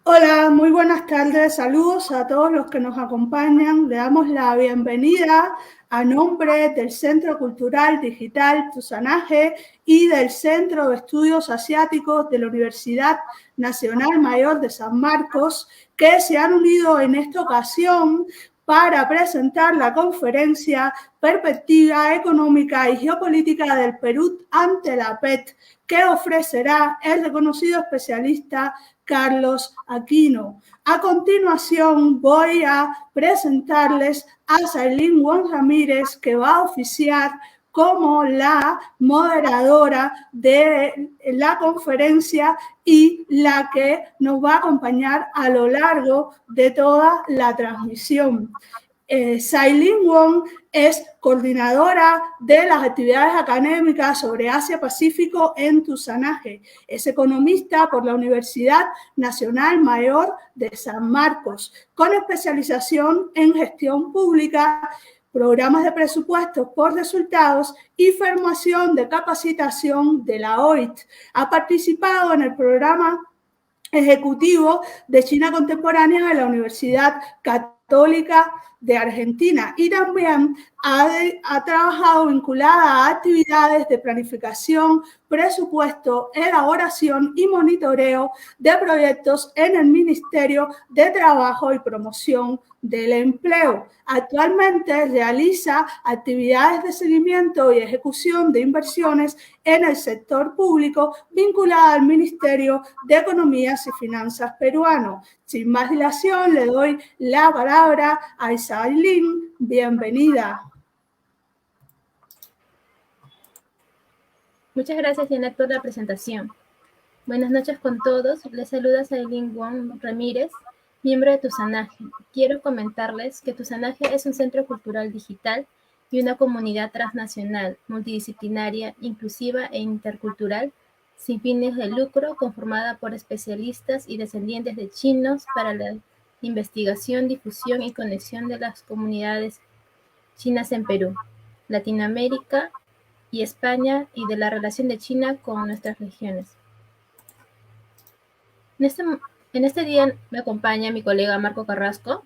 Hola, muy buenas tardes. Saludos a todos los que nos acompañan. Le damos la bienvenida a nombre del Centro Cultural Digital Tusanaje y del Centro de Estudios Asiáticos de la Universidad Nacional Mayor de San Marcos, que se han unido en esta ocasión para presentar la conferencia Perspectiva Económica y Geopolítica del Perú ante la PET, que ofrecerá el reconocido especialista Carlos Aquino. A continuación voy a presentarles a Sailin Wong Ramírez, que va a oficiar como la moderadora de la conferencia y la que nos va a acompañar a lo largo de toda la transmisión. Sailin Wong es coordinadora de las actividades académicas sobre Asia-Pacífico en Tusanaje. Es economista por la Universidad Nacional Mayor de San Marcos, con especialización en gestión pública, programas de presupuestos por resultados y formación de capacitación de la OIT. Ha participado en el programa ejecutivo de China Contemporánea de la Universidad Católica de Argentina y también ha trabajado vinculada a actividades de planificación, presupuesto, elaboración y monitoreo de proyectos en el Ministerio de Trabajo y Promoción del Empleo. Actualmente realiza actividades de seguimiento y ejecución de inversiones en el sector público vinculada al Ministerio de Economías y Finanzas peruano. Sin más dilación, le doy la palabra a Sailin. Bienvenida. Muchas gracias, Janet, por la presentación. Buenas noches con todos. Les saluda Sailin Wong Ramírez, miembro de Tusanaje. Quiero comentarles que Tusanaje es un centro cultural digital y una comunidad transnacional, multidisciplinaria, inclusiva e intercultural, sin fines de lucro, conformada por especialistas y descendientes de chinos para la investigación, difusión y conexión de las comunidades chinas en Perú, Latinoamérica y España, y de la relación de China con nuestras regiones. En este día me acompaña mi colega Marco Carrasco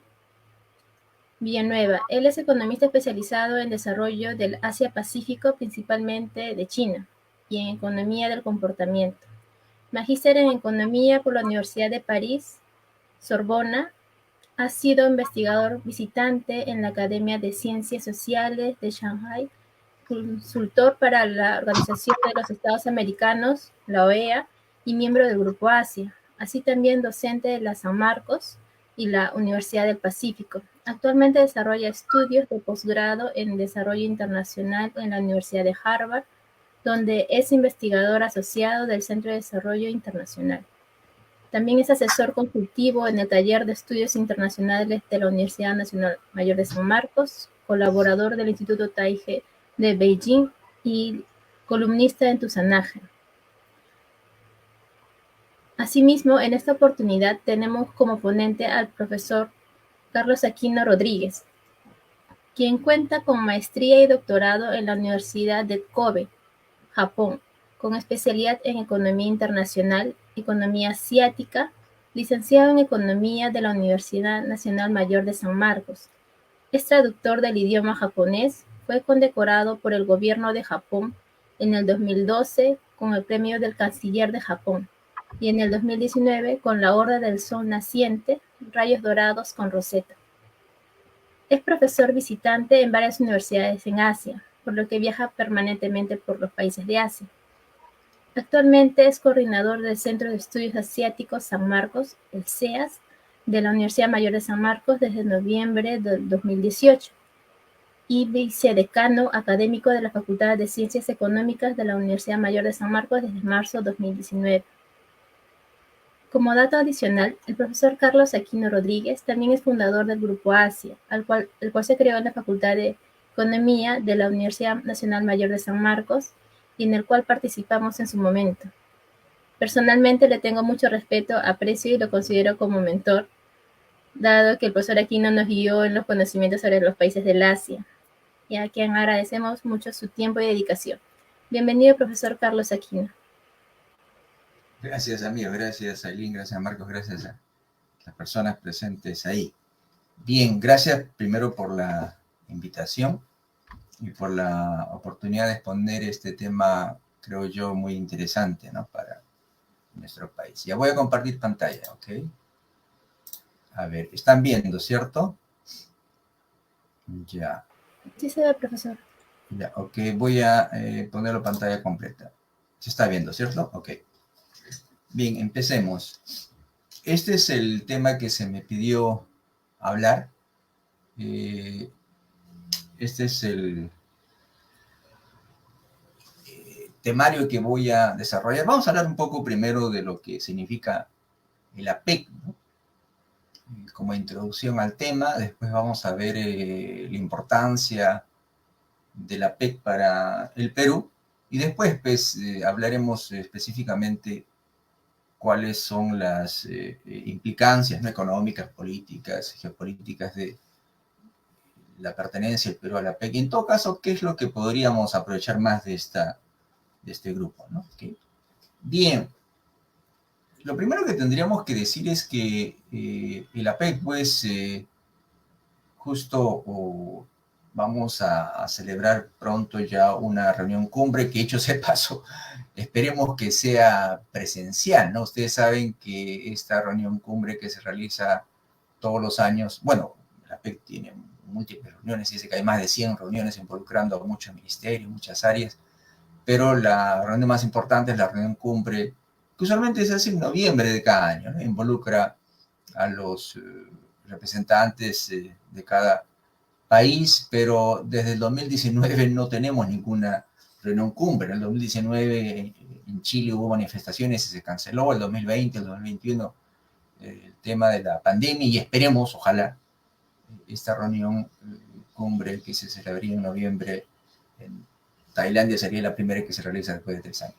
Villanueva. Él es economista especializado en desarrollo del Asia-Pacífico, principalmente de China, y en economía del comportamiento. Magíster en economía por la Universidad de París, Sorbona. Ha sido investigador visitante en la Academia de Ciencias Sociales de Shanghái, consultor para la Organización de los Estados Americanos, la OEA, y miembro del Grupo Asia, así también docente de la San Marcos y la Universidad del Pacífico. Actualmente desarrolla estudios de posgrado en Desarrollo Internacional en la Universidad de Harvard, donde es investigador asociado del Centro de Desarrollo Internacional. También es asesor consultivo en el Taller de Estudios Internacionales de la Universidad Nacional Mayor de San Marcos, colaborador del Instituto Taizé de Beijing y columnista en Tusanaje. Asimismo, en esta oportunidad tenemos como ponente al profesor Carlos Aquino Rodríguez, quien cuenta con maestría y doctorado en la Universidad de Kobe, Japón, con especialidad en Economía Internacional, Economía Asiática, licenciado en Economía de la Universidad Nacional Mayor de San Marcos. Es traductor del idioma japonés, fue condecorado por el gobierno de Japón en el 2012 con el Premio del Canciller de Japón y en el 2019 con la Orden del Sol Naciente, Rayos Dorados con Roseta. Es profesor visitante en varias universidades en Asia, por lo que viaja permanentemente por los países de Asia. Actualmente es coordinador del Centro de Estudios Asiáticos San Marcos, el CEAS, de la Universidad Mayor de San Marcos desde noviembre del 2018 y vicedecano académico de la Facultad de Ciencias Económicas de la Universidad Mayor de San Marcos desde marzo de 2019. Como dato adicional, el profesor Carlos Aquino Rodríguez también es fundador del Grupo Asia, el cual se creó en la Facultad de Economía de la Universidad Nacional Mayor de San Marcos y en el cual participamos en su momento. Personalmente le tengo mucho respeto, aprecio y lo considero como mentor, dado que el profesor Aquino nos guió en los conocimientos sobre los países del Asia, y a quien agradecemos mucho su tiempo y dedicación. Bienvenido, profesor Carlos Aquino. Gracias, amigo. Gracias, Aileen. Gracias, Marcos. Gracias a las personas presentes ahí. Bien, gracias primero por la invitación y por la oportunidad de exponer este tema, creo yo, muy interesante, ¿no? Para nuestro país. Ya voy a compartir pantalla, ¿ok? A ver, están viendo, ¿cierto? Ya. Sí se ve, profesor. Ya, ok, voy a ponerlo pantalla completa. Se está viendo, ¿cierto? Ok. Bien, empecemos. Este es el tema que se me pidió hablar. Este es el temario que voy a desarrollar. Vamos a hablar un poco primero de lo que significa el APEC, ¿no? Como introducción al tema. Después vamos a ver la importancia de la APEC para el Perú. Y después pues, hablaremos específicamente cuáles son las implicancias, ¿no?, económicas, políticas, geopolíticas de la pertenencia del Perú a la PEC. Y en todo caso, ¿qué es lo que podríamos aprovechar más de este grupo, ¿no? ¿Okay? Bien, lo primero que tendríamos que decir es que el APEC, pues, justo vamos a celebrar pronto ya una reunión cumbre, que hecho sea paso, esperemos que sea presencial, ¿no? Ustedes saben que esta reunión cumbre que se realiza todos los años, bueno, la PEC tiene múltiples reuniones, dice que hay más de 100 reuniones involucrando a muchos ministerios, muchas áreas, pero la reunión más importante es la reunión cumbre, que usualmente se hace en noviembre de cada año, ¿no? Involucra a los representantes de cada país, pero desde el 2019 no tenemos ninguna reunión cumbre. En el 2019 en Chile hubo manifestaciones y se canceló, el 2020, el 2021 el tema de la pandemia, y esperemos, ojalá, esta reunión cumbre que se celebraría en noviembre en Tailandia sería la primera que se realiza después de 3 años.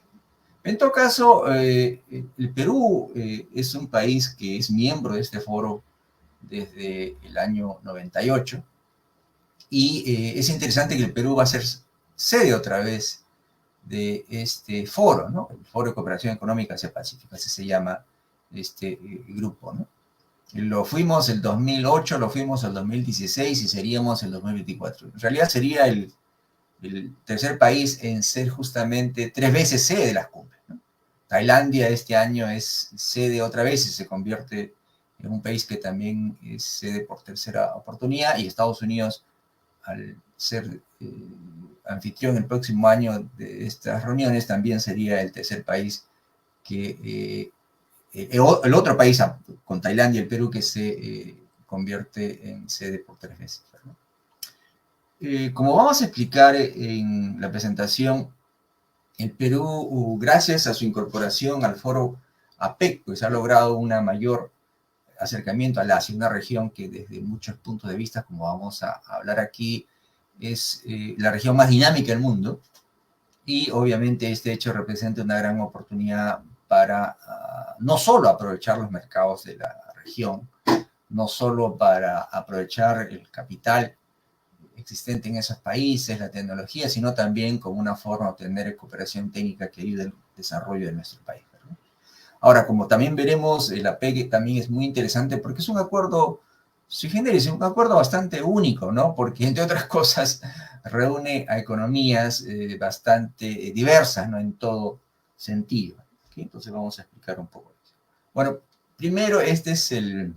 En todo caso, el Perú es un país que es miembro de este foro desde el año 98, y es interesante que el Perú va a ser sede otra vez de este foro, ¿no? El Foro de Cooperación Económica Asia-Pacífico, así se llama este grupo, ¿no? Lo fuimos el 2008, lo fuimos el 2016 y seríamos el 2024. En realidad sería el tercer país en ser justamente 3 veces sede de las cumbres, ¿no? Tailandia este año es sede otra vez y se convierte en un país que también es sede por tercera oportunidad, y Estados Unidos, al ser anfitrión el próximo año de estas reuniones, también sería el tercer país que el otro país con Tailandia y el Perú que se convierte en sede por 3 veces, ¿no? Como vamos a explicar en la presentación, el Perú, gracias a su incorporación al foro APEC, pues ha logrado un mayor acercamiento al Asia, una región que desde muchos puntos de vista, como vamos a hablar aquí, es la región más dinámica del mundo, y obviamente este hecho representa una gran oportunidad para no solo aprovechar los mercados de la región, no solo para aprovechar el capital existente en esos países, la tecnología, sino también como una forma de obtener cooperación técnica que ayude al desarrollo de nuestro país, ¿no? Ahora, como también veremos, el APEC también es muy interesante porque es un acuerdo sui generis, un acuerdo bastante único, ¿no? Porque, entre otras cosas, reúne a economías bastante diversas, ¿no? En todo sentido. ¿Okay? Entonces vamos a explicar un poco eso. Bueno, primero este es el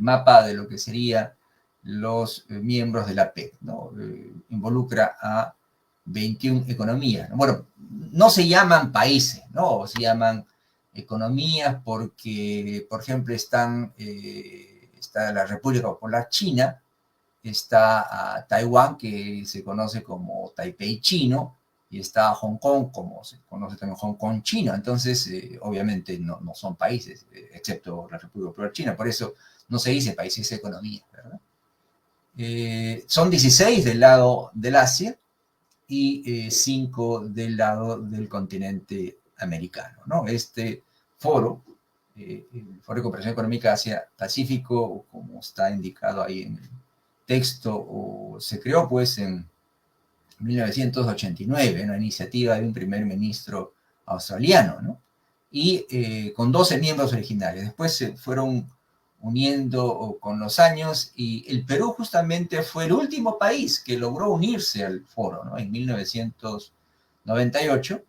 mapa de lo que sería los miembros de la PEC, ¿no? Involucra a 21 economías, ¿no? Bueno, no se llaman países, ¿no? Se llaman economías porque, por ejemplo, está la República Popular China, está Taiwán, que se conoce como Taipei chino, y está Hong Kong, como se conoce también Hong Kong chino. Entonces, obviamente no son países, excepto la República Popular China, por eso no se dice países, es economía, ¿verdad? Son 16 del lado del Asia y 5 del lado del continente americano, ¿no? Este foro, el Foro de Cooperación Económica Asia-Pacífico, como está indicado ahí en el texto, se creó pues en 1989, una iniciativa de un primer ministro australiano, ¿no? y con 12 miembros originarios. Después se fueron uniendo con los años y el Perú justamente fue el último país que logró unirse al foro, ¿no? En 1998,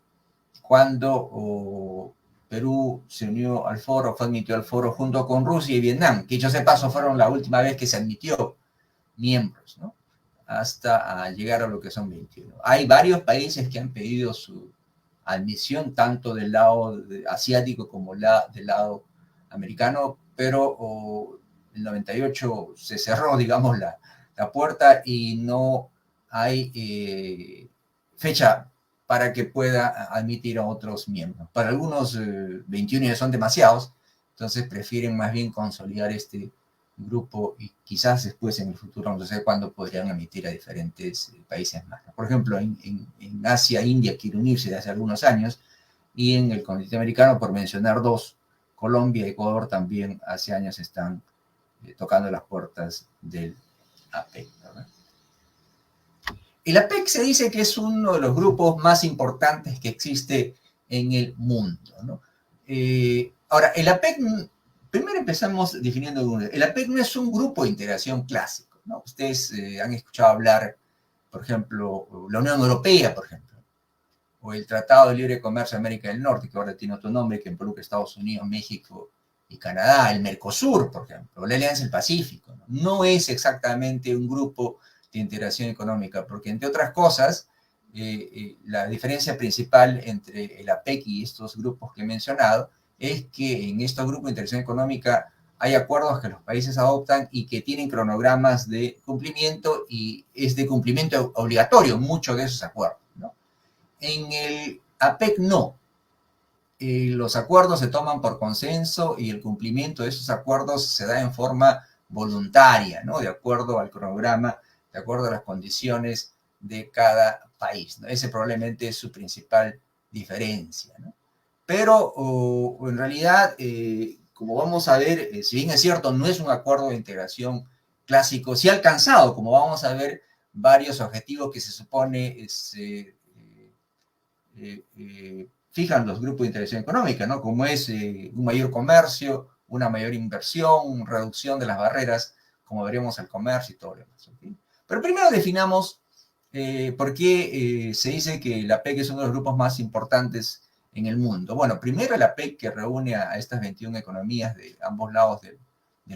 cuando Perú se unió al foro, fue admitido al foro junto con Rusia y Vietnam, que dicho sea de paso fueron la última vez que se admitió miembros, ¿no? Hasta llegar a lo que son 21. Hay varios países que han pedido su admisión, tanto del lado asiático como del lado americano, pero en el 98 se cerró, digamos, la puerta y no hay fecha para que pueda admitir a otros miembros. Para algunos 21 ya son demasiados, entonces prefieren más bien consolidar este grupo y quizás después en el futuro, no sé cuándo, podrían admitir a diferentes países más. Por ejemplo, en Asia, India quiere unirse desde hace algunos años, y en el continente americano, por mencionar dos, Colombia y Ecuador también hace años están tocando las puertas del APEC, ¿verdad? El APEC se dice que es uno de los grupos más importantes que existe en el mundo, ¿no? Ahora, el APEC, primero empezamos definiendo el APEC no es un grupo de integración clásico, ¿no? Ustedes han escuchado hablar, por ejemplo, la Unión Europea, por ejemplo, o el Tratado de Libre Comercio de América del Norte, que ahora tiene otro nombre, que involucra Estados Unidos, México y Canadá, el Mercosur, por ejemplo, la Alianza del Pacífico, ¿no? No es exactamente un grupo de integración económica, porque entre otras cosas, la diferencia principal entre el APEC y estos grupos que he mencionado es que en estos grupos de integración económica hay acuerdos que los países adoptan y que tienen cronogramas de cumplimiento y es de cumplimiento obligatorio muchos de esos acuerdos, ¿no? En el APEC no. Los acuerdos se toman por consenso y el cumplimiento de esos acuerdos se da en forma voluntaria, ¿no? De acuerdo al cronograma, de acuerdo a las condiciones de cada país, ¿no? Ese probablemente es su principal diferencia, ¿no? Pero en realidad, como vamos a ver, si bien es cierto, no es un acuerdo de integración clásico, sí ha alcanzado, como vamos a ver, varios objetivos que se supone fijan los grupos de integración económica, ¿no? Como es un mayor comercio, una mayor inversión, reducción de las barreras, como veremos, al comercio y todo lo demás, ¿okay? Pero primero definamos por qué se dice que la APEC es uno de los grupos más importantes en el mundo. Bueno, primero la APEC, que reúne a estas 21 economías de ambos lados del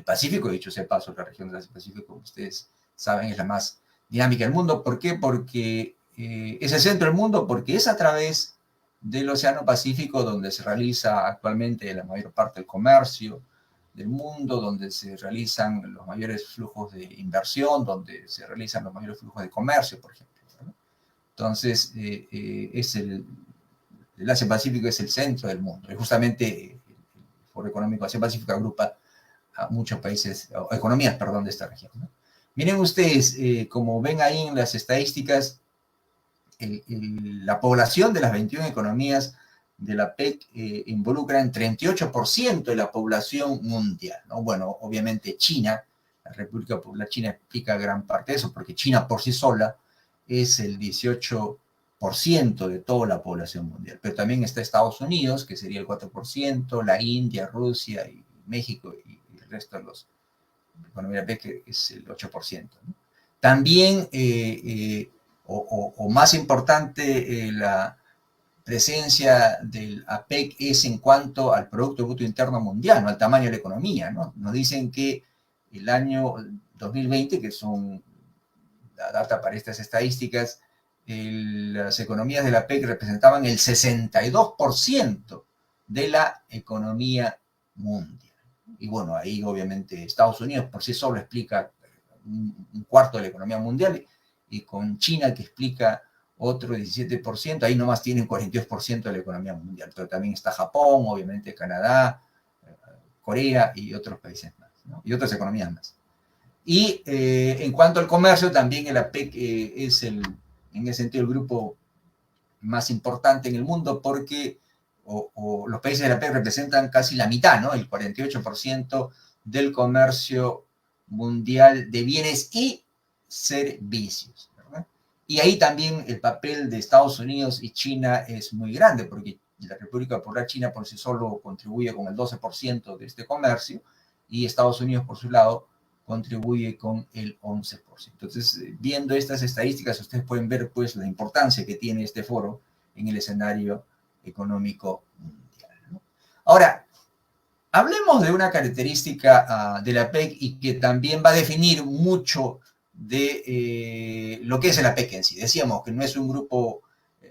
Pacífico, dicho sea paso, la región del Asia-Pacífico, como ustedes saben, es la más dinámica del mundo. ¿Por qué? Porque es el centro del mundo, porque es a través del Océano Pacífico donde se realiza actualmente la mayor parte del comercio del mundo, donde se realizan los mayores flujos de inversión, donde se realizan los mayores flujos de comercio, por ejemplo, ¿no? Entonces, el Asia-Pacífico es el centro del mundo, y justamente el Foro Económico Asia-Pacífico agrupa a muchos países, o economías, perdón, de esta región, ¿no? Miren ustedes, como ven ahí en las estadísticas, la población de las 21 economías de la PEC involucra en 38% de la población mundial, ¿no? Bueno, obviamente China, la República Popular China explica gran parte de eso, porque China por sí sola es el 18% de toda la población mundial. Pero también está Estados Unidos, que sería el 4%, la India, Rusia y México y el resto de los economía de la PEC es el 8%, ¿no? También, o más importante, la presencia del APEC es en cuanto al Producto Bruto Interno Mundial, ¿no? Al tamaño de la economía, ¿no? Nos dicen que el año 2020, que son la data para estas estadísticas, las economías de la PEC representaban el 62% de la economía mundial. Y bueno, ahí obviamente Estados Unidos por sí solo explica un cuarto de la economía mundial, y con China, que explica otro 17%, ahí nomás tienen 42% de la economía mundial. Pero también está Japón, obviamente Canadá, Corea y otros países más, ¿no? Y otras economías más. Y en cuanto al comercio, también el APEC es en ese sentido el grupo más importante en el mundo, porque los países de la PEC representan casi la mitad, ¿no? El 48% del comercio mundial de bienes y servicios, ¿verdad? Y ahí también el papel de Estados Unidos y China es muy grande, porque y la República Popular China por sí solo contribuye con el 12% de este comercio, y Estados Unidos, por su lado, contribuye con el 11%. Entonces, viendo estas estadísticas, ustedes pueden ver pues la importancia que tiene este foro en el escenario económico mundial, ¿no? Ahora, hablemos de una característica de la APEC y que también va a definir mucho de lo que es el APEC en sí. Decíamos que no es un grupo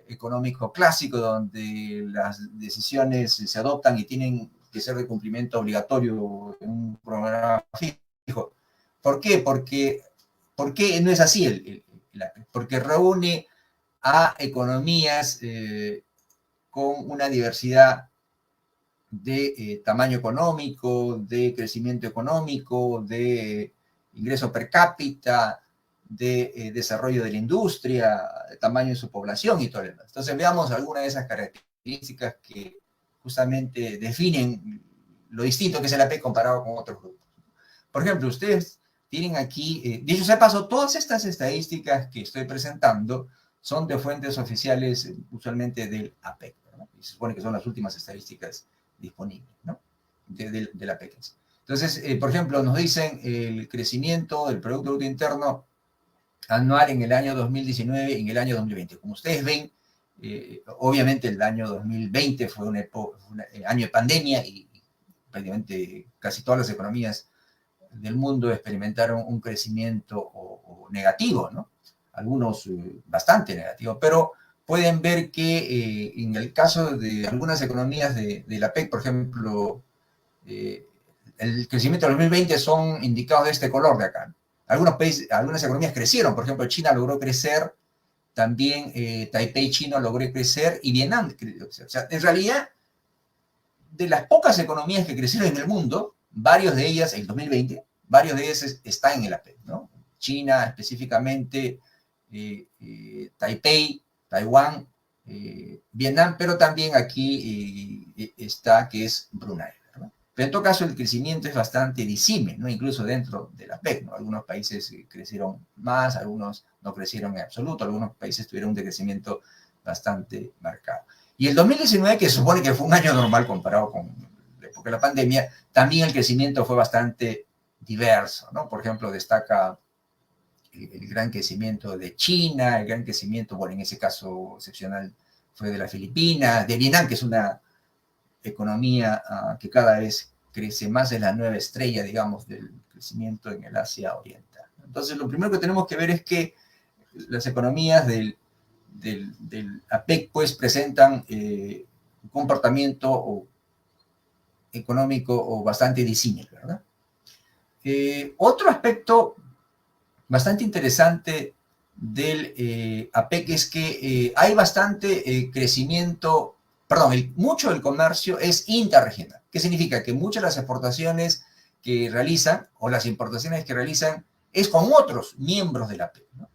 económico clásico donde las decisiones se adoptan y tienen que ser de cumplimiento obligatorio en un programa fijo. ¿Por qué? Porque no es así el APEC. Porque reúne a economías con una diversidad de tamaño económico, de crecimiento económico, de ingreso per cápita, de desarrollo de la industria, de tamaño de su población y todo lo demás. Entonces veamos algunas de esas características que justamente definen lo distinto que es el APEC comparado con otros grupos. Por ejemplo, ustedes tienen aquí, dicho sea de paso, todas estas estadísticas que estoy presentando son de fuentes oficiales, usualmente del APEC, ¿no? Y se supone que son las últimas estadísticas disponibles, ¿no? de la APEC. Entonces, por ejemplo, nos dicen el crecimiento del Producto Bruto Interno anual en el año 2019 y en el año 2020. Como ustedes ven, obviamente el año 2020 fue un año de pandemia y prácticamente casi todas las economías del mundo experimentaron un crecimiento negativo, ¿no? Algunos bastante negativo, pero pueden ver que en el caso de algunas economías de la APEC, por ejemplo, el crecimiento del 2020 son indicados de este color de acá. Algunas economías crecieron, por ejemplo, China logró crecer, también Taipei chino logró crecer y Vietnam creció. O sea, en realidad, de las pocas economías que crecieron en el mundo, varios de ellas, en 2020, varios de ellas están en el APEC, ¿no? China específicamente, Taipei, Taiwán, Vietnam, pero también aquí está que es Brunei, ¿verdad? Pero en todo caso el crecimiento es bastante disímil, ¿no? Incluso dentro de la APEC, ¿no? Algunos países crecieron más, algunos no crecieron en absoluto, algunos países tuvieron un decrecimiento bastante marcado. Y el 2019, que se supone que fue un año normal comparado con la época de la pandemia, también el crecimiento fue bastante diverso, ¿no? Por ejemplo, destaca el gran crecimiento de China, el gran crecimiento, bueno, en ese caso excepcional fue de las Filipinas, de Vietnam, que es una economía que cada vez crece más, es la nueva estrella, digamos, del crecimiento en el Asia Oriental. Entonces, lo primero que tenemos que ver es que las economías del APEC, pues, presentan un comportamiento económico bastante disímil, ¿verdad? Otro aspecto bastante interesante del APEC es que hay bastante crecimiento, perdón, mucho del comercio es interregional. ¿Qué significa? Que muchas de las exportaciones que realizan o las importaciones que realizan es con otros miembros del APEC, ¿no?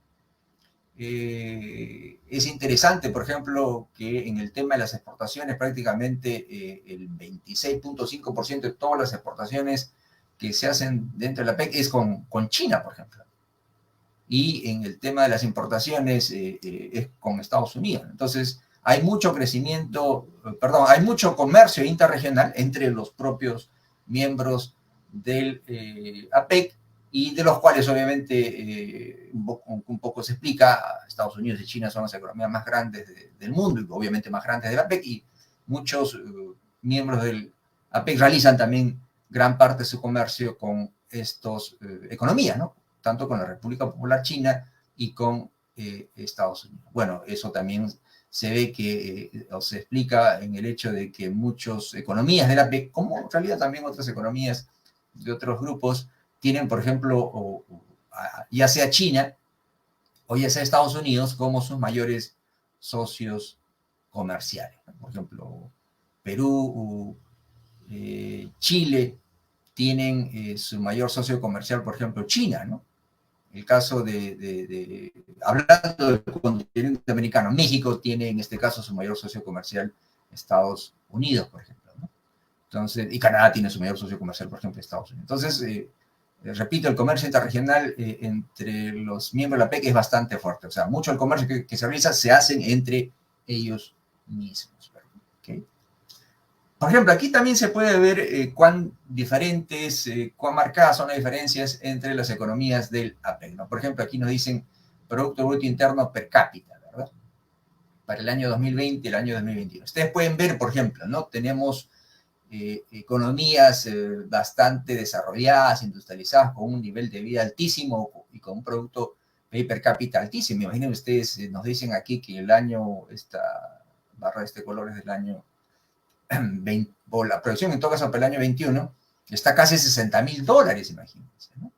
Es interesante, por ejemplo, que en el tema de las exportaciones prácticamente el 26.5% de todas las exportaciones que se hacen dentro de la APEC es con China, por ejemplo. Y en el tema de las importaciones es con Estados Unidos. Entonces, hay mucho crecimiento, perdón, hay mucho comercio interregional entre los propios miembros del APEC, y de los cuales obviamente un poco se explica, Estados Unidos y China son las economías más grandes del mundo y obviamente más grandes del APEC, y muchos miembros del APEC realizan también gran parte de su comercio con estas economías, ¿no? Tanto con la República Popular China y con Estados Unidos. Bueno, eso también se ve que o se explica en el hecho de que muchas economías de la APEC, como en realidad también otras economías de otros grupos, tienen, por ejemplo, ya sea China o ya sea Estados Unidos como sus mayores socios comerciales. Por ejemplo, Perú, Chile tienen su mayor socio comercial, por ejemplo, China, ¿no? El caso hablando del continente americano, México tiene en este caso su mayor socio comercial Estados Unidos, por ejemplo, ¿no? Entonces, y Canadá tiene su mayor socio comercial, por ejemplo, Estados Unidos. Entonces, repito, el comercio interregional entre los miembros de la APEC es bastante fuerte. O sea, mucho del comercio que se realiza se hacen entre ellos mismos. ¿Okay? Por ejemplo, aquí también se puede ver cuán diferentes, cuán marcadas son las diferencias entre las economías del APEC, ¿no? Por ejemplo, aquí nos dicen Producto Bruto Interno per cápita, ¿verdad? Para el año 2020 y el año 2021. Ustedes pueden ver, por ejemplo, ¿no? Tenemos economías bastante desarrolladas, industrializadas, con un nivel de vida altísimo y con un producto per cápita altísimo. Imaginen ustedes, nos dicen aquí que el año, esta barra de este color es del año 20, o la producción en todo caso para el año 21, está casi $60.000, imagínense, ¿no?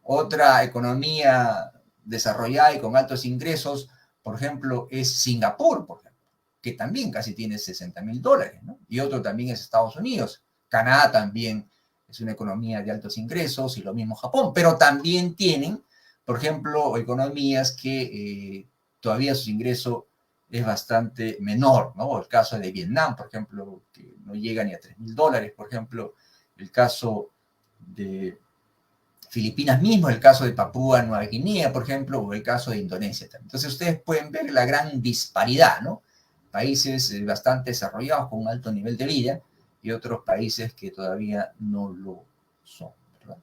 Otra economía desarrollada y con altos ingresos, por ejemplo, es Singapur, por ejemplo, que también casi tiene $60.000, ¿no? Y otro también es Estados Unidos. Canadá también es una economía de altos ingresos, y lo mismo Japón, pero también tienen, por ejemplo, economías que todavía su ingreso es bastante menor, ¿no? El caso de Vietnam, por ejemplo, que no llega ni a $3.000, por ejemplo, el caso de Filipinas mismo, el caso de Papúa Nueva Guinea, por ejemplo, o el caso de Indonesia también. Entonces ustedes pueden ver la gran disparidad, ¿no? Países bastante desarrollados con un alto nivel de vida y otros países que todavía no lo son, ¿verdad?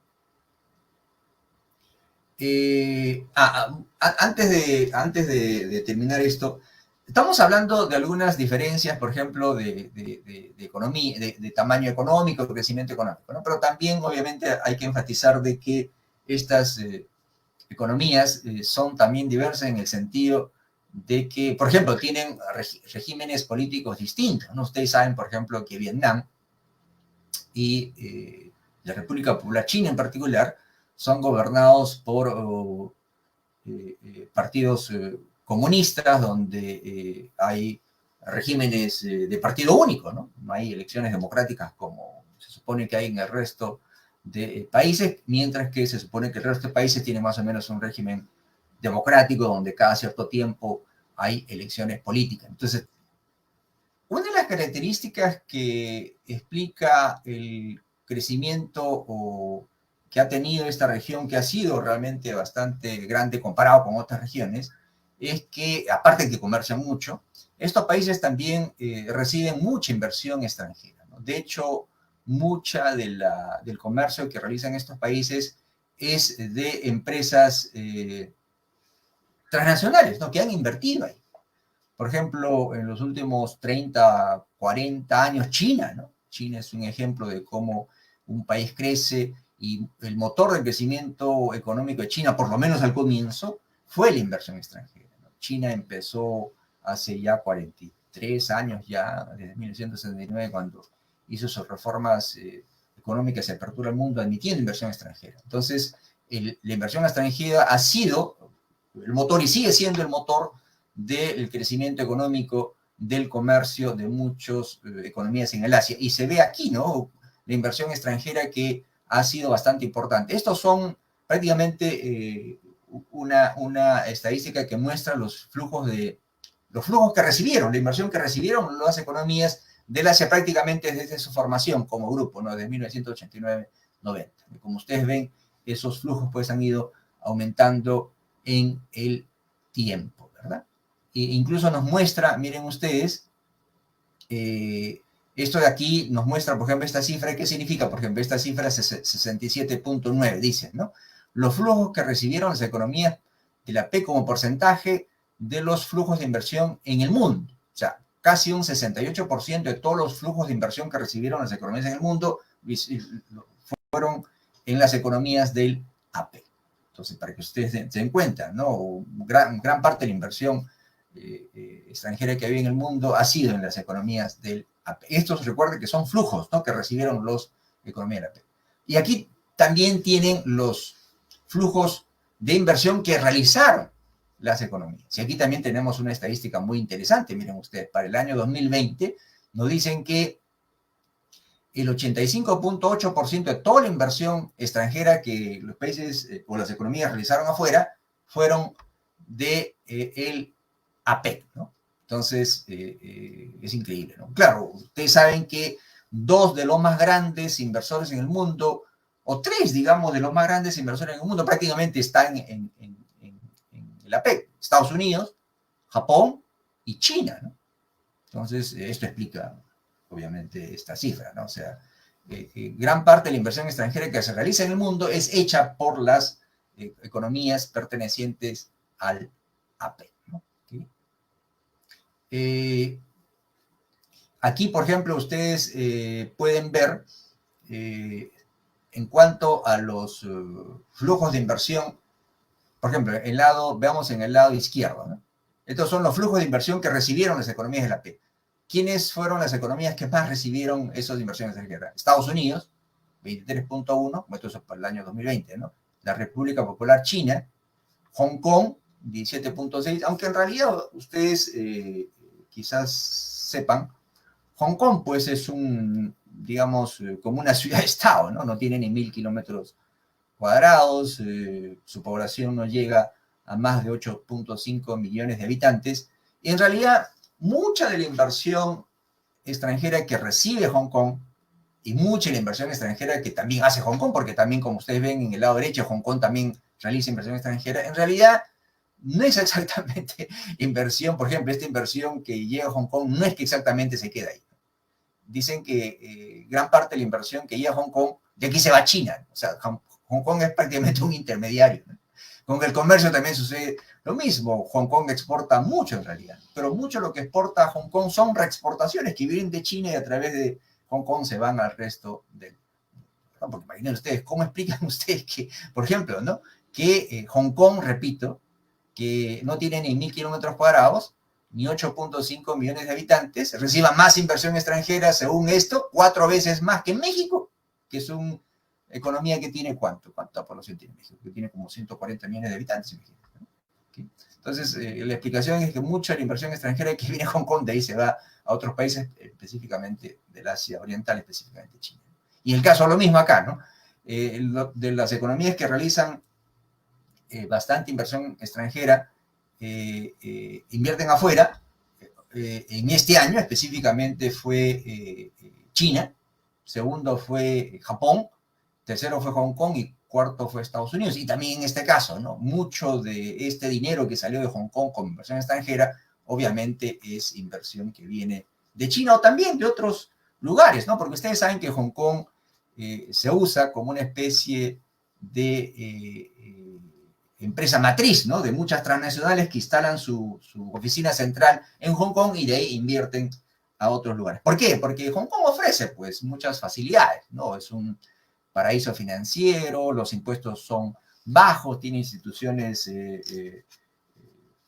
Antes de terminar esto, estamos hablando de algunas diferencias, por ejemplo, de economía, de tamaño económico, de crecimiento económico, ¿no? Pero también, obviamente, hay que enfatizar de que estas economías son también diversas en el sentido de que, por ejemplo, tienen regímenes políticos distintos, ¿no? Ustedes saben, por ejemplo, que Vietnam y la República Popular China en particular son gobernados por partidos comunistas, donde hay regímenes de partido único, ¿no? No hay elecciones democráticas como se supone que hay en el resto de países, mientras que se supone que el resto de países tiene más o menos un régimen democrático donde cada cierto tiempo hay elecciones políticas. Entonces, una de las características que explica el crecimiento o que ha tenido esta región, que ha sido realmente bastante grande comparado con otras regiones, es que, aparte de que comercian mucho, estos países también reciben mucha inversión extranjera, ¿no? De hecho, mucha del comercio que realizan estos países es de empresas transnacionales, ¿no? Que han invertido ahí. Por ejemplo, en los últimos 30, 40 años, China, ¿no? China es un ejemplo de cómo un país crece, y el motor del crecimiento económico de China, por lo menos al comienzo, fue la inversión extranjera, ¿no? China empezó hace ya 43 años, ya desde 1979, cuando hizo sus reformas económicas y apertura al mundo, admitiendo inversión extranjera. Entonces, la inversión extranjera ha sido el motor y sigue siendo el motor del crecimiento económico, del comercio de muchas economías en el Asia. Y se ve aquí, ¿no? La inversión extranjera que ha sido bastante importante. Estos son prácticamente una estadística que muestra los flujos que recibieron, la inversión que recibieron las economías del Asia prácticamente desde su formación como grupo, ¿no? De 1989-90. Como ustedes ven, esos flujos pues han ido aumentando en el tiempo, ¿verdad? Incluso nos muestra, miren ustedes, esto de aquí nos muestra, por ejemplo, esta cifra. ¿Qué significa? Por ejemplo, esta cifra es 67.9, dicen, ¿no? Los flujos que recibieron las economías de la P como porcentaje de los flujos de inversión en el mundo. O sea, casi un 68% de todos los flujos de inversión que recibieron las economías en el mundo fueron en las economías del AP. Entonces, para que ustedes se den cuenta, ¿no? Gran parte de la inversión extranjera que había en el mundo ha sido en las economías del AP. Estos, recuerden que son flujos, ¿no? Que recibieron los economías del AP. Y aquí también tienen los flujos de inversión que realizaron las economías. Y aquí también tenemos una estadística muy interesante. Miren ustedes, para el año 2020 nos dicen que el 85.8% de toda la inversión extranjera que los países o las economías realizaron afuera fueron de el APEC, ¿no? Entonces, es increíble, ¿no? Claro, ustedes saben que dos de los más grandes inversores en el mundo, o tres, digamos, de los más grandes inversores en el mundo, prácticamente están en el APEC: Estados Unidos, Japón y China, ¿no? Entonces, esto explica obviamente, esta cifra, ¿no? O sea, gran parte de la inversión extranjera que se realiza en el mundo es hecha por las economías pertenecientes al AP, ¿no? ¿Sí? Aquí, por ejemplo, ustedes pueden ver en cuanto a los flujos de inversión, por ejemplo, veamos en el lado izquierdo, ¿no? Estos son los flujos de inversión que recibieron las economías de la AP. ¿Quiénes fueron las economías que más recibieron esas inversiones extranjeras? Estados Unidos, 23.1, esto es para el año 2020, ¿no? La República Popular China, Hong Kong, 17.6, aunque en realidad ustedes quizás sepan, Hong Kong pues es digamos, como una ciudad-estado, ¿no? No tiene ni 1.000 kilómetros cuadrados, su población no llega a más de 8.5 millones de habitantes, y en realidad mucha de la inversión extranjera que recibe Hong Kong y mucha de la inversión extranjera que también hace Hong Kong, porque también, como ustedes ven en el lado derecho, Hong Kong también realiza inversión extranjera, en realidad no es exactamente inversión. Por ejemplo, esta inversión que llega a Hong Kong no es que exactamente se queda ahí. Dicen que gran parte de la inversión que llega a Hong Kong, de aquí se va a China. O sea, Hong Kong es prácticamente un intermediario, ¿no? Con el comercio también sucede lo mismo. Hong Kong exporta mucho en realidad, pero mucho lo que exporta Hong Kong son reexportaciones que vienen de China y a través de Hong Kong se van al resto del mundo. Porque imaginen ustedes, ¿cómo explican ustedes que, por ejemplo, ¿no? Que Hong Kong, repito, que no tiene ni 1.000 kilómetros cuadrados, ni 8.5 millones de habitantes, reciba más inversión extranjera, según esto, 4 veces más que México, que es una economía que tiene ¿cuánta población tiene México? Que tiene como 140 millones de habitantes, ¿no? ¿Okay? Entonces, la explicación es que mucha de la inversión extranjera que viene a Hong Kong, de ahí se va a otros países, específicamente del Asia Oriental, específicamente China. Y el caso es lo mismo acá, ¿no? De las economías que realizan bastante inversión extranjera, invierten afuera. En este año específicamente fue China, segundo fue Japón, tercero fue Hong Kong y cuarto fue Estados Unidos. Y también en este caso, ¿no? Mucho de este dinero que salió de Hong Kong como inversión extranjera, obviamente es inversión que viene de China o también de otros lugares, ¿no? Porque ustedes saben que Hong Kong se usa como una especie de empresa matriz, ¿no? De muchas transnacionales que instalan su oficina central en Hong Kong y de ahí invierten a otros lugares. ¿Por qué? Porque Hong Kong ofrece, pues, muchas facilidades, ¿no? Es un paraíso financiero, los impuestos son bajos, tiene instituciones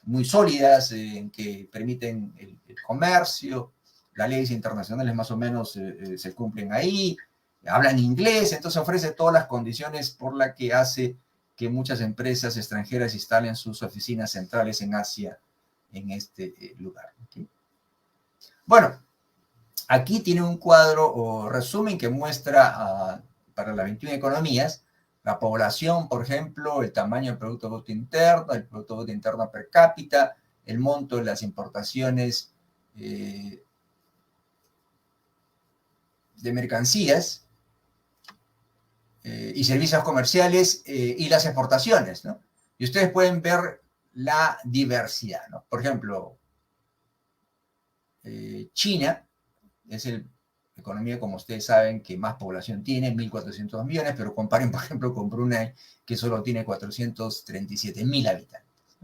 muy sólidas que permiten el comercio, las leyes internacionales más o menos se cumplen ahí, hablan inglés, entonces ofrece todas las condiciones por las que hace que muchas empresas extranjeras instalen sus oficinas centrales en Asia, en este lugar. ¿Okay? Bueno, aquí tiene un cuadro o resumen que muestra para las 21 economías la población, por ejemplo, el tamaño del Producto Bruto Interno, el Producto Bruto Interno per cápita, el monto de las importaciones de mercancías y servicios comerciales y las exportaciones, ¿no? Y ustedes pueden ver la diversidad, ¿no? Por ejemplo, China es la economía, como ustedes saben, que más población tiene, 1.400 millones, pero comparen, por ejemplo, con Brunei, que solo tiene 437.000 habitantes.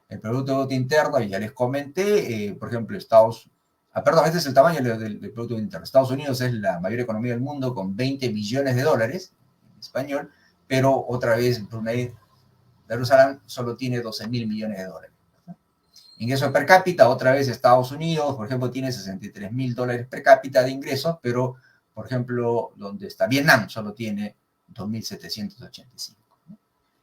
El Producto Bruto Interno, ya les comenté, por ejemplo, este es el tamaño del Producto Interno. Estados Unidos es la mayor economía del mundo con 20 billones de dólares, en español, pero otra vez Brunei Darussalam solo tiene 12.000 millones de dólares. Ingreso per cápita, otra vez Estados Unidos, por ejemplo, tiene 63.000 dólares per cápita de ingresos, pero, por ejemplo, donde está Vietnam, solo tiene 2.785.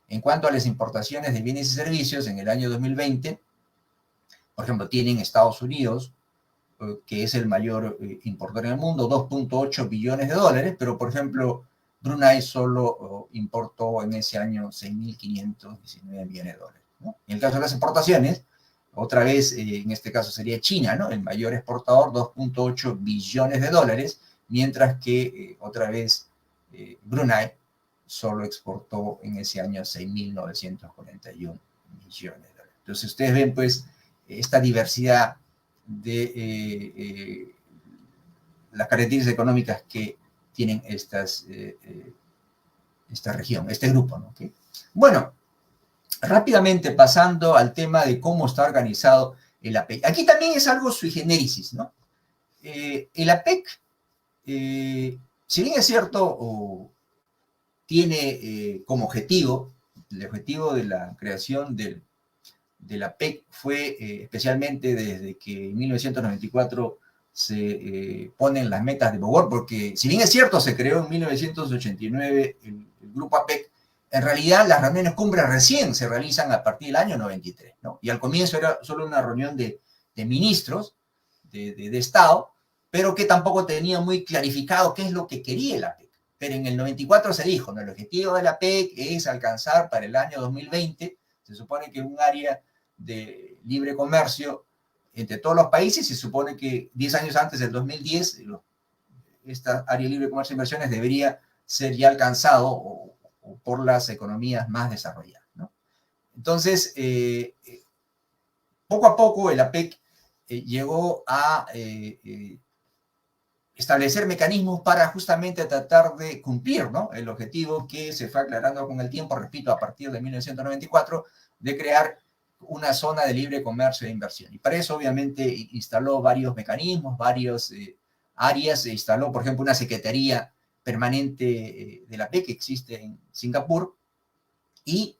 En cuanto a las importaciones de bienes y servicios, en el año 2020, por ejemplo, tienen Estados Unidos, que es el mayor importador en el mundo, 2.8 billones de dólares, pero, por ejemplo, Brunei solo importó en ese año 6.519 millones de dólares, ¿no? En el caso de las exportaciones, otra vez, en este caso sería China, ¿no? El mayor exportador, 2.8 billones de dólares, mientras que otra vez Brunei solo exportó en ese año 6.941 millones de dólares. Entonces ustedes ven, pues, esta diversidad de las características económicas que tienen esta región, este grupo, ¿no? ¿Okay? Bueno, rápidamente pasando al tema de cómo está organizado el APEC. Aquí también es algo sui generis, ¿no? El APEC, si bien es cierto, tiene como objetivo, el objetivo de la creación de la PEC fue especialmente desde que en 1994 se ponen las metas de Bogor, porque si bien es cierto, se creó en 1989 el grupo APEC, en realidad las reuniones cumbres recién se realizan a partir del año 93, ¿no? Y al comienzo era solo una reunión de ministros de Estado, pero que tampoco tenía muy clarificado qué es lo que quería el APEC. Pero en el 94 se dijo, ¿no? El objetivo de la PEC es alcanzar para el año 2020, se supone que un área de libre comercio entre todos los países, se supone que 10 años antes del 2010, esta área de libre comercio e inversiones debería ser ya alcanzado o por las economías más desarrolladas, ¿no? Entonces, poco a poco el APEC llegó a establecer mecanismos para justamente tratar de cumplir, ¿no? El objetivo que se fue aclarando con el tiempo, repito, a partir de 1994, de crear una zona de libre comercio e inversión. Y para eso, obviamente, instaló varios mecanismos, varias áreas. Se instaló, por ejemplo, una secretaría permanente de la PEC que existe en Singapur y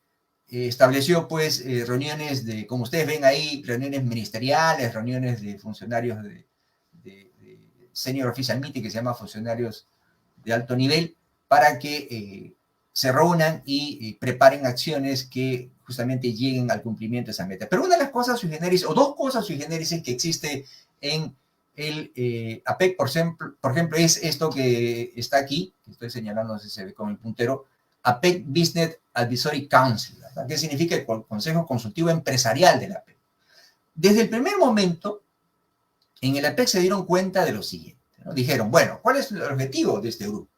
estableció, pues, reuniones de, como ustedes ven ahí, reuniones ministeriales, reuniones de funcionarios de Senior Official Meeting, que se llama funcionarios de alto nivel, para que se reúnan y preparen acciones que justamente lleguen al cumplimiento de esa meta. Pero una de las cosas sui generis, o dos cosas sui generis que existe en el APEC, por ejemplo, es esto que está aquí, que estoy señalando, no sé si se ve con el puntero, APEC Business Advisory Council, ¿verdad? Que significa el Consejo Consultivo Empresarial de la APEC. Desde el primer momento, en el APEC se dieron cuenta de lo siguiente, ¿no? Dijeron, bueno, ¿cuál es el objetivo de este grupo?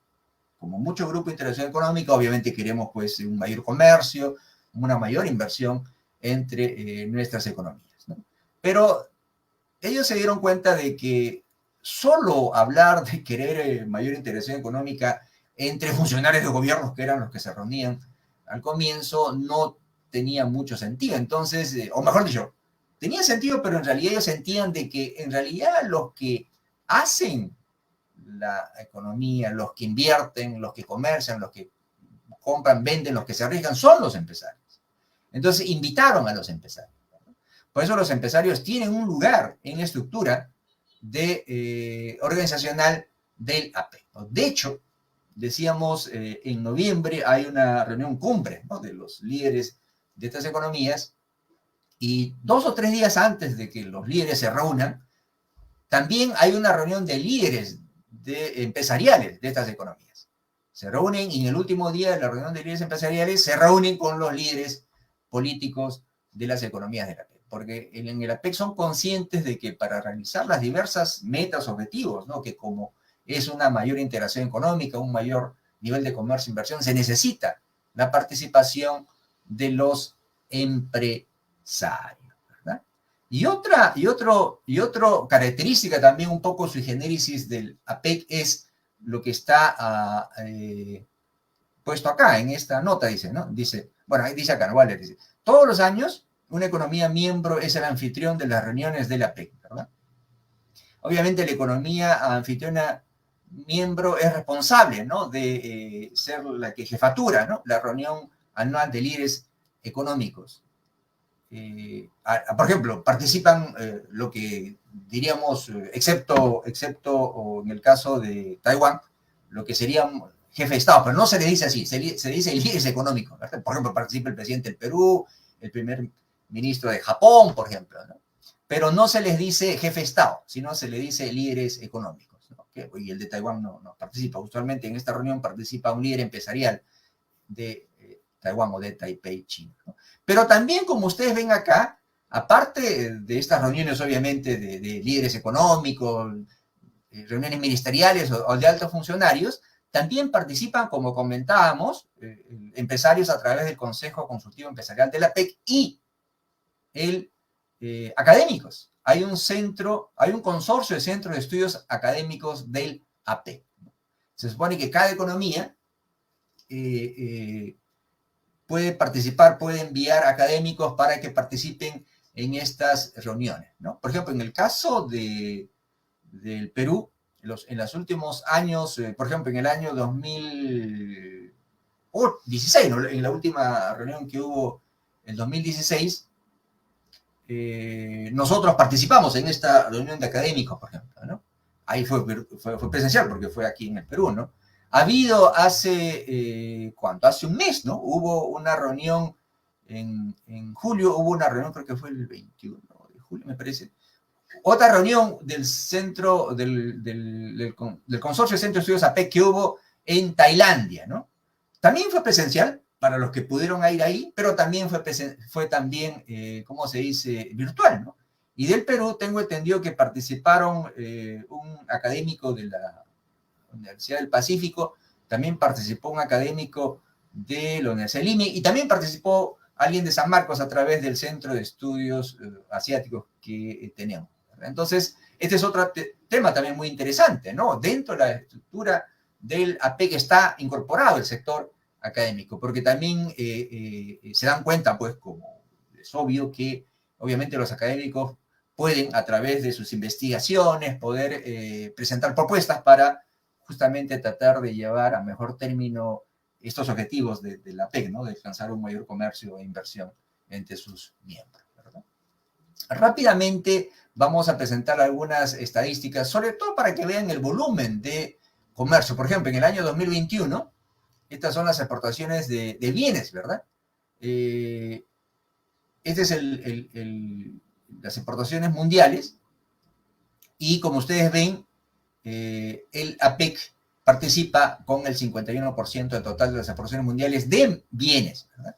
Como mucho grupo de interacción económica, obviamente queremos, pues, un mayor comercio, una mayor inversión entre nuestras economías, ¿no? Pero ellos se dieron cuenta de que solo hablar de querer mayor interacción económica entre funcionarios de gobiernos, que eran los que se reunían al comienzo, no tenía mucho sentido. Entonces, o mejor dicho, tenía sentido, pero en realidad ellos sentían de que en realidad los que hacen la economía, los que invierten, los que comercian, los que compran, venden, los que se arriesgan, son los empresarios. Entonces invitaron a los empresarios. Por eso los empresarios tienen un lugar en la estructura organizacional del APEC. De hecho, decíamos, en noviembre hay una reunión cumbre, ¿no?, de los líderes de estas economías, y 2 o 3 días antes de que los líderes se reúnan, también hay una reunión de líderes empresariales de estas economías. Se reúnen y en el último día de la reunión de líderes empresariales se reúnen con los líderes políticos de las economías de la APEC. Porque en el APEC son conscientes de que para realizar las diversas metas, objetivos, ¿no?, que como es una mayor integración económica, un mayor nivel de comercio e inversión, se necesita la participación de los empresarios, ¿verdad? Y otra característica también un poco sui generis del APEC es lo que está puesto acá en esta nota, dice, ¿no? Dice, bueno, ahí dice acá, Waller, dice, todos los años una economía miembro es el anfitrión de las reuniones de la APEC, ¿verdad? Obviamente la economía anfitriona miembro es responsable, ¿no?, de ser la que jefatura, ¿no?, la reunión anual de líderes económicos. Por ejemplo, participan lo que diríamos, excepto o en el caso de Taiwán, lo que serían jefe de Estado, pero no se le dice así, se dice líderes económicos, ¿verdad? Por ejemplo, participa el presidente del Perú, el primer ministro de Japón, por ejemplo, ¿no? Pero no se les dice jefe de Estado, sino se le dice líderes económicos, ¿no? Y el de Taiwán no participa. Usualmente en esta reunión participa un líder empresarial de Taiwán o de Taipei, China, ¿no? Pero también, como ustedes ven acá, aparte de estas reuniones, obviamente, de líderes económicos, reuniones ministeriales o de altos funcionarios, también participan, como comentábamos, empresarios a través del Consejo Consultivo Empresarial de la APEC y académicos hay un consorcio de centros de estudios académicos del APEC. Se supone que cada economía puede participar, puede enviar académicos para que participen en estas reuniones, ¿no? Por ejemplo, en el caso del Perú, en los últimos años, por ejemplo, en el año 2016, ¿no? En la última reunión que hubo en 2016, nosotros participamos en esta reunión de académicos, por ejemplo, ¿no? Ahí fue presencial porque fue aquí en el Perú, ¿no? Ha habido ¿cuánto? Hace un mes, ¿no? Hubo una reunión en julio, hubo una reunión, creo que fue el 21 de julio, me parece. Otra reunión del centro, del consorcio de centros de estudios APEC que hubo en Tailandia, ¿no? También fue presencial para los que pudieron ir ahí, pero también fue también, ¿cómo se dice?, virtual, ¿no? Y del Perú tengo entendido que participaron un académico de la Universidad del Pacífico, también participó un académico de la Universidad de Lima y también participó alguien de San Marcos a través del Centro de Estudios Asiáticos que tenemos. Entonces, este es otro tema también muy interesante, ¿no? Dentro de la estructura del APEC está incorporado el sector académico, porque también se dan cuenta, pues, como es obvio, que obviamente los académicos pueden, a través de sus investigaciones, poder presentar propuestas para justamente tratar de llevar a mejor término estos objetivos de la APEC, ¿no? De alcanzar un mayor comercio e inversión entre sus miembros, ¿verdad? Rápidamente vamos a presentar algunas estadísticas, sobre todo para que vean el volumen de comercio. Por ejemplo, en el año 2021, estas son las exportaciones de bienes, ¿verdad? Este es las exportaciones mundiales y como ustedes ven, el APEC participa con el 51% del total de las exportaciones mundiales de bienes, ¿verdad?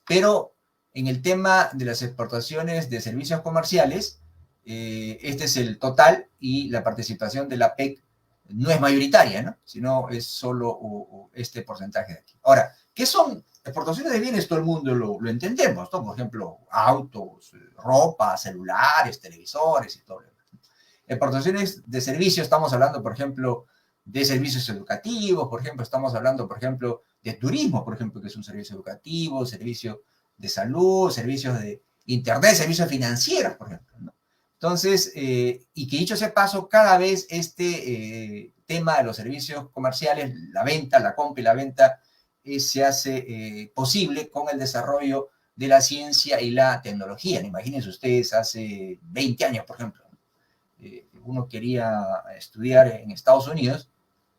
Pero en el tema de las exportaciones de servicios comerciales, este es el total y la participación de la APEC no es mayoritaria, ¿no? Sino es solo este porcentaje de aquí. Ahora, ¿qué son exportaciones de bienes? Todo el mundo lo entendemos, ¿no? Por ejemplo, autos, ropa, celulares, televisores y todo lo demás. Exportaciones de servicios, estamos hablando, por ejemplo, de servicios educativos, por ejemplo, estamos hablando, por ejemplo, de turismo, por ejemplo, que es un servicio educativo, servicio de salud, servicios de internet, servicios financieros, por ejemplo, ¿no? Entonces, y que dicho sea paso, cada vez este tema de los servicios comerciales, la venta, la compra y la venta, se hace posible con el desarrollo de la ciencia y la tecnología. Imagínense ustedes, hace 20 años, por ejemplo, uno quería estudiar en Estados Unidos,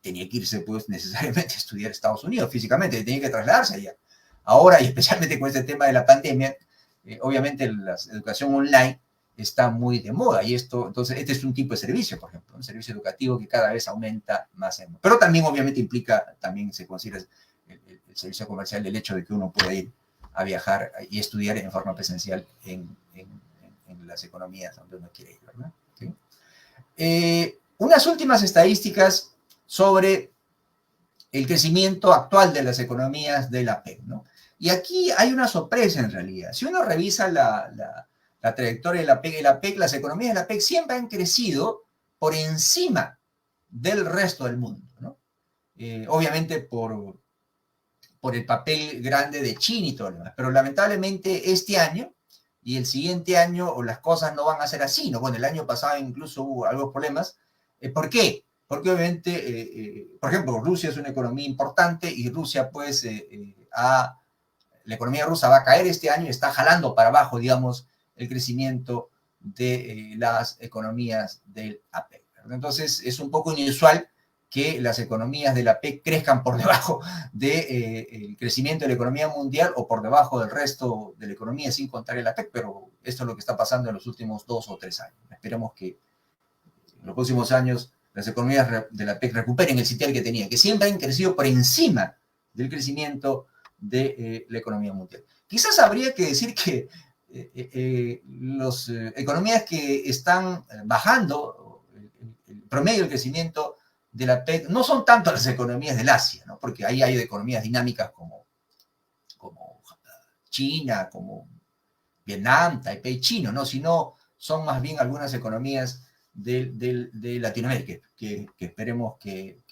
tenía que irse, pues, necesariamente a estudiar en Estados Unidos físicamente, tenía que trasladarse allá. Ahora, y especialmente con este tema de la pandemia, obviamente la educación online está muy de moda y entonces, este es un tipo de servicio, por ejemplo, un servicio educativo que cada vez aumenta más. Pero también, obviamente, implica, también se considera el servicio comercial el hecho de que uno pueda ir a viajar y estudiar en forma presencial en las economías donde uno quiere ir, ¿verdad? ¿Sí? Unas últimas estadísticas sobre el crecimiento actual de las economías de la APEC, ¿no? Y aquí hay una sorpresa en realidad. Si uno revisa la trayectoria de la APEC, las economías de la APEC siempre han crecido por encima del resto del mundo, ¿no? Obviamente por el papel grande de China y todo lo demás, pero lamentablemente este año y el siguiente año las cosas no van a ser así, ¿no? Bueno, el año pasado incluso hubo algunos problemas. ¿Por qué? Porque obviamente, por ejemplo, Rusia es una economía importante y Rusia, pues, la economía rusa va a caer este año y está jalando para abajo, digamos, el crecimiento de las economías del APEC. Entonces, es un poco inusual que las economías de la APEC crezcan por debajo del crecimiento de la economía mundial o por debajo del resto de la economía, sin contar el APEC, pero esto es lo que está pasando en los últimos 2 o 3 años. Esperemos que en los próximos años las economías de la APEC recuperen el sitial que tenían, que siempre han crecido por encima del crecimiento de la economía mundial. Quizás habría que decir que las economías que están bajando el promedio del crecimiento de la APEC no son tanto las economías del Asia, ¿no? Porque ahí hay economías dinámicas como China, como Vietnam, Taipei chino, ¿no? Sino son más bien algunas economías de Latinoamérica, que esperemos que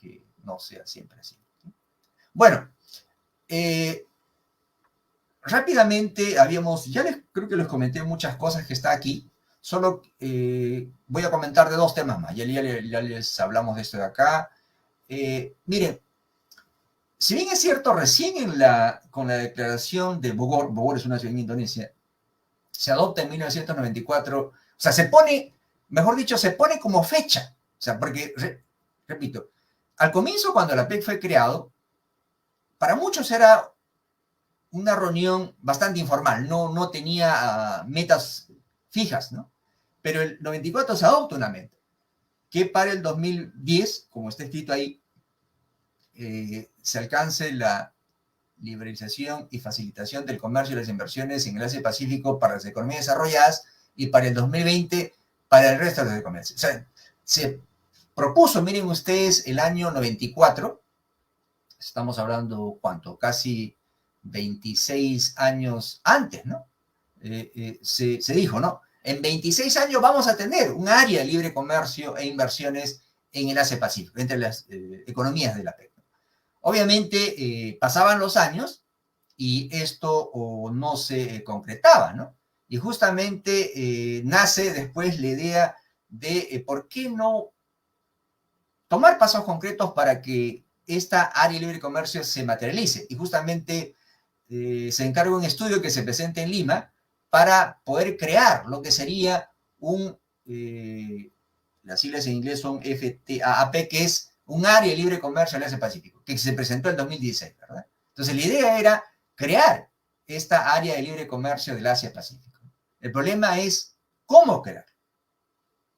no sea siempre así. Bueno, rápidamente creo que les comenté muchas cosas que está aquí, solo voy a comentar de dos temas más, ya les hablamos de esto de acá. Miren, si bien es cierto, recién con la declaración de Bogor es una ciudad en Indonesia, se adopta en 1994, o sea, se pone como fecha, o sea, porque, repito, al comienzo cuando la PEC fue creado, para muchos era una reunión bastante informal, no tenía metas fijas, ¿no? Pero el 94 se adopta una meta, que para el 2010, como está escrito ahí, se alcance la liberalización y facilitación del comercio y las inversiones en el Asia-Pacífico para las economías desarrolladas y para el 2020 para el resto de los comercios. O sea, se propuso, miren ustedes, el año 94, estamos hablando, ¿cuánto? Casi 26 años antes, ¿no? Se dijo, ¿no? En 26 años vamos a tener un área de libre comercio e inversiones en el Asia-Pacífico, entre las economías de la PEC. Obviamente pasaban los años y esto no se concretaba, ¿no? Y justamente nace después la idea de por qué no tomar pasos concretos para que esta área de libre comercio se materialice. Y justamente se encarga un estudio que se presenta en Lima para poder crear lo que sería las siglas en inglés son FTAAP, que es un área de libre comercio del Asia-Pacífico, que se presentó en 2016, ¿verdad? Entonces, la idea era crear esta área de libre comercio del Asia-Pacífico. El problema es cómo crear.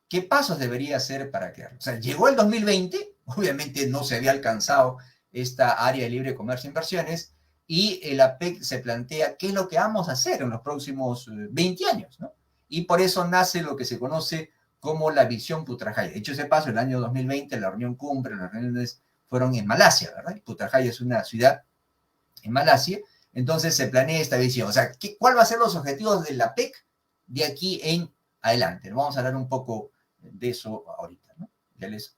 ¿Qué pasos debería hacer para crearlo? O sea, llegó el 2020, obviamente no se había alcanzado esta área de libre comercio e inversiones, y la PEC se plantea qué es lo que vamos a hacer en los próximos 20 años, ¿no? Y por eso nace lo que se conoce como la visión Putrajaya. Dicho ese paso, el año 2020, la reunión cumbre, las reuniones fueron en Malasia, ¿verdad? Putrajaya es una ciudad en Malasia, entonces se planea esta visión. O sea, ¿cuáles van a ser los objetivos de la PEC de aquí en adelante? Vamos a hablar un poco de eso ahorita, ¿no? Ya les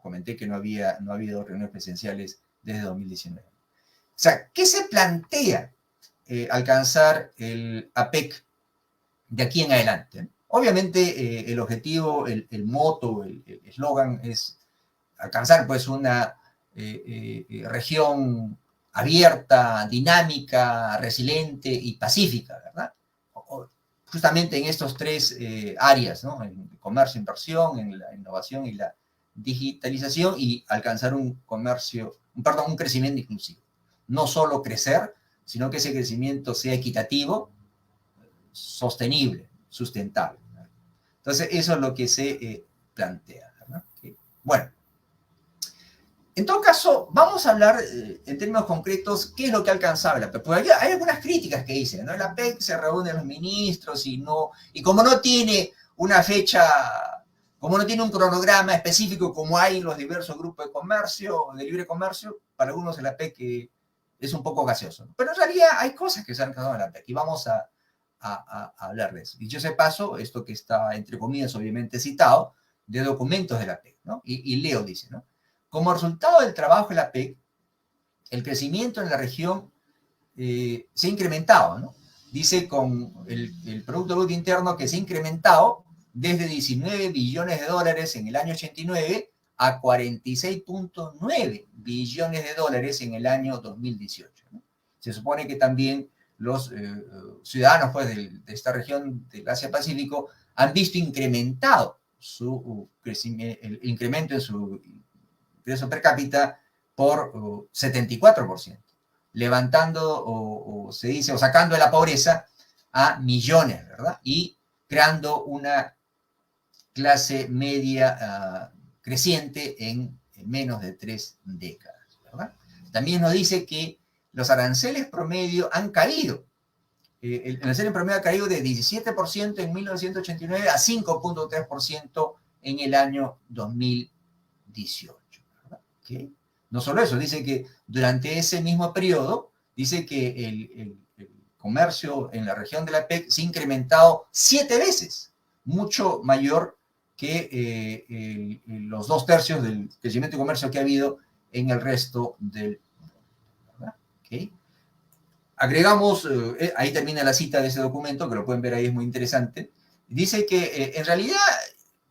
comenté que no había habido reuniones presenciales desde 2019. O sea, ¿qué se plantea alcanzar el APEC de aquí en adelante? Obviamente el objetivo, el moto, el eslogan es alcanzar pues una región abierta, dinámica, resiliente y pacífica, ¿verdad? Justamente en estos tres áreas, ¿no? En el comercio, inversión, en la innovación y la digitalización, y alcanzar un crecimiento inclusivo. No solo crecer, sino que ese crecimiento sea equitativo, sostenible, sustentable, ¿no? Entonces, eso es lo que se plantea, ¿no? Bueno, en todo caso, vamos a hablar en términos concretos qué es lo que ha alcanzado la PEC. Porque hay algunas críticas que dicen, ¿no? La PEC se reúnen los ministros y como no tiene una fecha, como no tiene un cronograma específico como hay en los diversos grupos de comercio, de libre comercio, para algunos la PEC es un poco gaseoso, ¿no? Pero en realidad hay cosas que se han alcanzado en la PEC y vamos a hablar de eso. Dicho ese paso, esto que está entre comillas obviamente citado, de documentos de la PEC, ¿no? Y Leo dice, ¿no? Como resultado del trabajo de la PEC, el crecimiento en la región se ha incrementado, ¿no? Dice con el Producto Bruto Interno que se ha incrementado desde 19 billones de dólares en el año 89 a 46.9 billones de dólares en el año 2018, ¿no? Se supone que también los ciudadanos pues, de esta región del Asia-Pacífico han visto incrementado su crecimiento, el incremento en su ingreso per cápita por 74%, levantando o sacando de la pobreza a millones, ¿verdad? Y creando una clase media creciente en menos de 3 décadas, ¿verdad? También nos dice que los aranceles promedio han caído. El arancel en promedio ha caído de 17% en 1989 a 5.3% en el año 2018. ¿Okay? No solo eso, dice que durante ese mismo periodo, dice que el comercio en la región de la PEC se ha incrementado 7 veces. mucho mayor que los 2/3 del crecimiento de comercio que ha habido en el resto del mundo. ¿Okay? Agregamos, ahí termina la cita de ese documento, que lo pueden ver ahí, es muy interesante. Dice que en realidad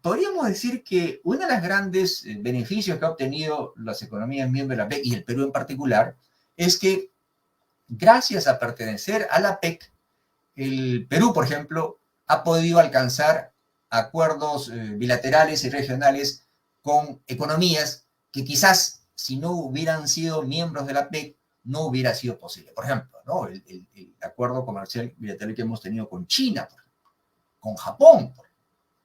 podríamos decir que uno de los grandes beneficios que ha obtenido las economías miembros de la PEC, y el Perú en particular, es que gracias a pertenecer a la PEC, el Perú, por ejemplo, ha podido alcanzar acuerdos bilaterales y regionales con economías que quizás si no hubieran sido miembros de la PEC no hubiera sido posible. Por ejemplo, ¿no? el acuerdo comercial bilateral que hemos tenido con China, con Japón,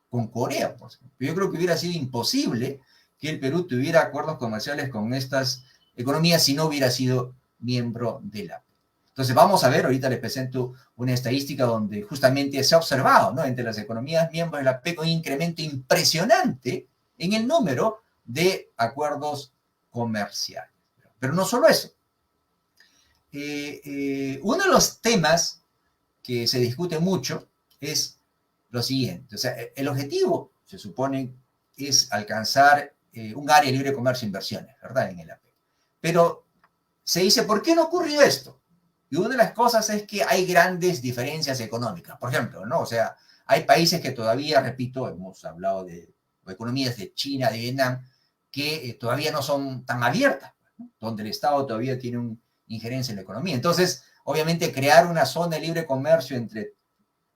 con Corea. Por ejemplo. Yo creo que hubiera sido imposible que el Perú tuviera acuerdos comerciales con estas economías si no hubiera sido miembro de la PEC. Entonces vamos a ver, ahorita les presento una estadística donde justamente se ha observado, ¿no? Entre las economías miembros de la PEC un incremento impresionante en el número de acuerdos comerciales. Pero no solo eso. Uno de los temas que se discute mucho es lo siguiente. O sea, el objetivo, se supone, es alcanzar un área de libre comercio e inversiones, ¿verdad? En el APEC. Pero se dice, ¿por qué no ocurrió esto? Y una de las cosas es que hay grandes diferencias económicas. Por ejemplo, ¿no? O sea, hay países que todavía, repito, hemos hablado de economías de China, de Vietnam, que todavía no son tan abiertas, ¿no? Donde el Estado todavía tiene una injerencia en la economía. Entonces, obviamente, crear una zona de libre comercio entre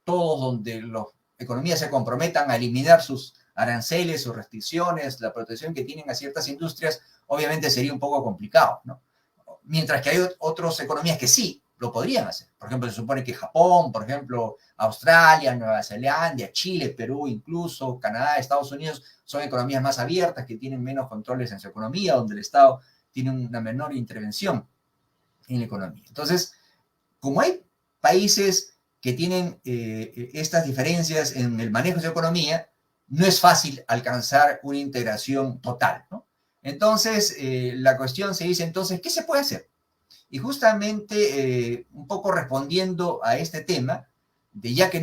todos, donde las economías se comprometan a eliminar sus aranceles, sus restricciones, la protección que tienen a ciertas industrias, obviamente sería un poco complicado, ¿no? Mientras que hay otras economías que sí lo podrían hacer. Por ejemplo, se supone que Japón, por ejemplo, Australia, Nueva Zelanda, Chile, Perú, incluso Canadá, Estados Unidos, son economías más abiertas, que tienen menos controles en su economía, donde el Estado tiene una menor intervención en la economía. Entonces, como hay países que tienen estas diferencias en el manejo de su economía, no es fácil alcanzar una integración total, ¿no? Entonces, la cuestión se dice, entonces, ¿qué se puede hacer? Y justamente, un poco respondiendo a este tema, de ya que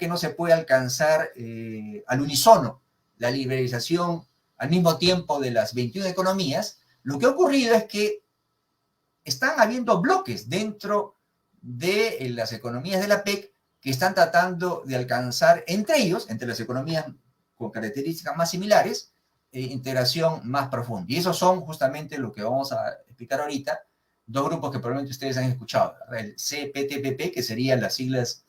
no se puede alcanzar al unísono la liberalización al mismo tiempo de las 21 economías, lo que ha ocurrido es que están habiendo bloques dentro de las economías de la PEC que están tratando de alcanzar entre ellos, entre las economías con características más similares, integración más profunda. Y esos son justamente lo que vamos a explicar ahorita, dos grupos que probablemente ustedes han escuchado, ¿verdad? El CPTPP, que serían las siglas,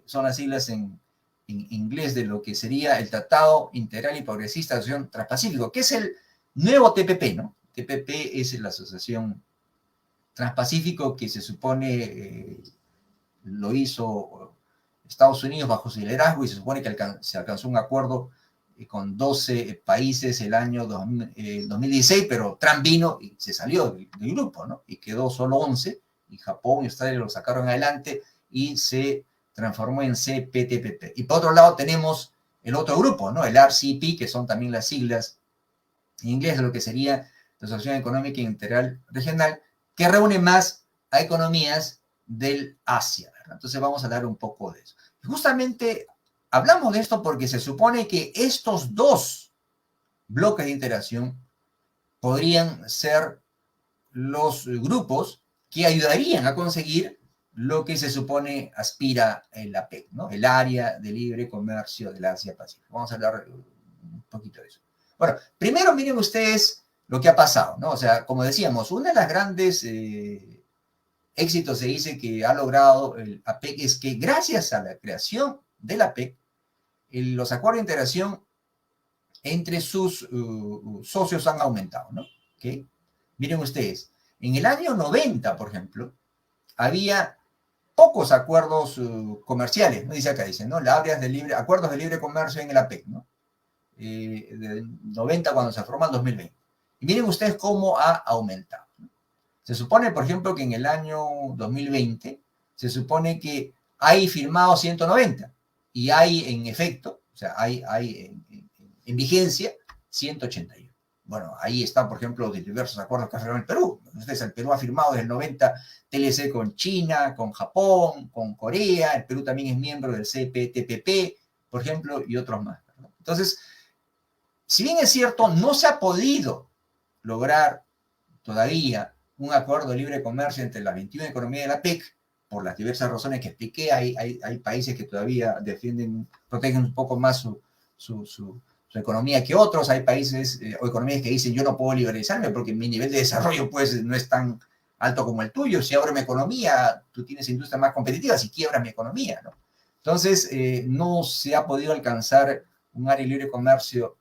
son las siglas en inglés de lo que sería el Tratado Integral y Progresista de Asociación Transpacífico, que es el nuevo TPP, ¿no? TPP es la Asociación Transpacífico que se supone lo hizo Estados Unidos bajo su liderazgo y se supone que se alcanzó un acuerdo con 12 países el año 2016, pero Trump vino y se salió del grupo, ¿no? Y quedó solo 11, y Japón y Australia lo sacaron adelante y se transformó en CPTPP. Y por otro lado tenemos el otro grupo, ¿no? El RCEP, que son también las siglas en inglés de lo que sería la Asociación Económica Integral Regional, que reúne más a economías del Asia, ¿verdad? Entonces vamos a hablar un poco de eso. Y justamente hablamos de esto porque se supone que estos dos bloques de integración podrían ser los grupos que ayudarían a conseguir lo que se supone aspira en la PEC, ¿no? El área de libre comercio del Asia-Pacífico. Vamos a hablar un poquito de eso. Bueno, primero miren ustedes lo que ha pasado, ¿no? O sea, como decíamos, uno de los grandes éxitos se dice que ha logrado el APEC es que gracias a la creación de la APEC, los acuerdos de integración entre sus socios han aumentado, ¿no? ¿Okay? Miren ustedes, en el año 90, por ejemplo, había pocos acuerdos comerciales, ¿no? Dice acá, dice, ¿no? Acuerdos de libre comercio en el APEC, ¿no? De 90 cuando se formó en 2020. Y miren ustedes cómo ha aumentado, ¿no? Se supone, por ejemplo, que en el año 2020 se supone que hay firmados 190 y hay en efecto, o sea, hay en vigencia 181. Bueno, ahí están, por ejemplo, de diversos acuerdos que ha firmado el Perú. Ustedes, el Perú ha firmado desde el 90 TLC con China, con Japón, con Corea. El Perú también es miembro del CPTPP, por ejemplo, y otros más, ¿verdad? Entonces, si bien es cierto, no se ha podido lograr todavía un acuerdo de libre comercio entre las 21 economías de la PEC, por las diversas razones que expliqué. Hay países que todavía defienden, protegen un poco más su economía que otros. Hay países o economías que dicen yo no puedo liberalizarme porque mi nivel de desarrollo pues no es tan alto como el tuyo. Si abro mi economía, tú tienes industria más competitiva, si quiebras mi economía, ¿no? Entonces, no se ha podido alcanzar un área de libre comercio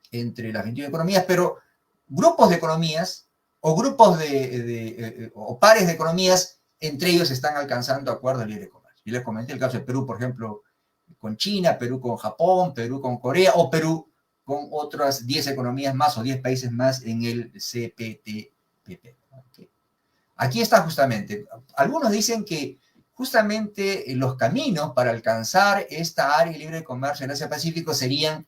entre las 21 economías, pero grupos de economías o grupos o pares de economías, entre ellos están alcanzando acuerdos de libre comercio. Yo les comenté el caso de Perú, por ejemplo, con China, Perú con Japón, Perú con Corea, o Perú con otras 10 economías más o 10 países más en el CPTPP. ¿Okay? Aquí está justamente. Algunos dicen que justamente los caminos para alcanzar esta área de libre comercio en Asia-Pacífico serían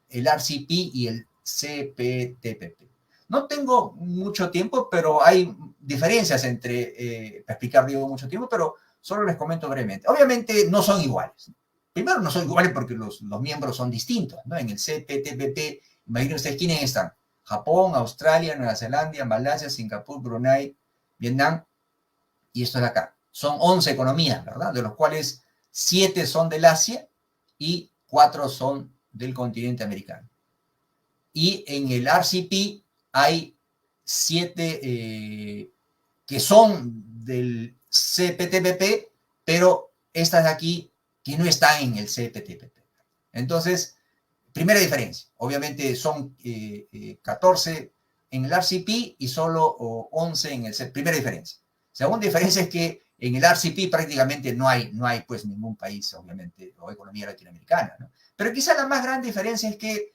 el RCP y el CPTPP. No tengo mucho tiempo, pero hay diferencias entre, para explicar, digo, mucho tiempo, pero solo les comento brevemente. Obviamente no son iguales. Primero, no son iguales porque los miembros son distintos, ¿no? En el CPTPP, imaginen ustedes quiénes están. Japón, Australia, Nueva Zelanda, Malasia, Singapur, Brunei, Vietnam, y esto de acá. Son 11 economías, ¿verdad? De los cuales 7 son del Asia y 4 son del continente americano. Y en el RCP hay 7 que son del CPTPP, pero estas de aquí que no están en el CPTPP. Entonces, primera diferencia, obviamente son 14 en el RCP y solo 11 en el CPTPP. Primera diferencia. Segunda diferencia es que en el RCP prácticamente no hay pues ningún país, obviamente, o economía latinoamericana, ¿no? Pero quizá la más gran diferencia es que,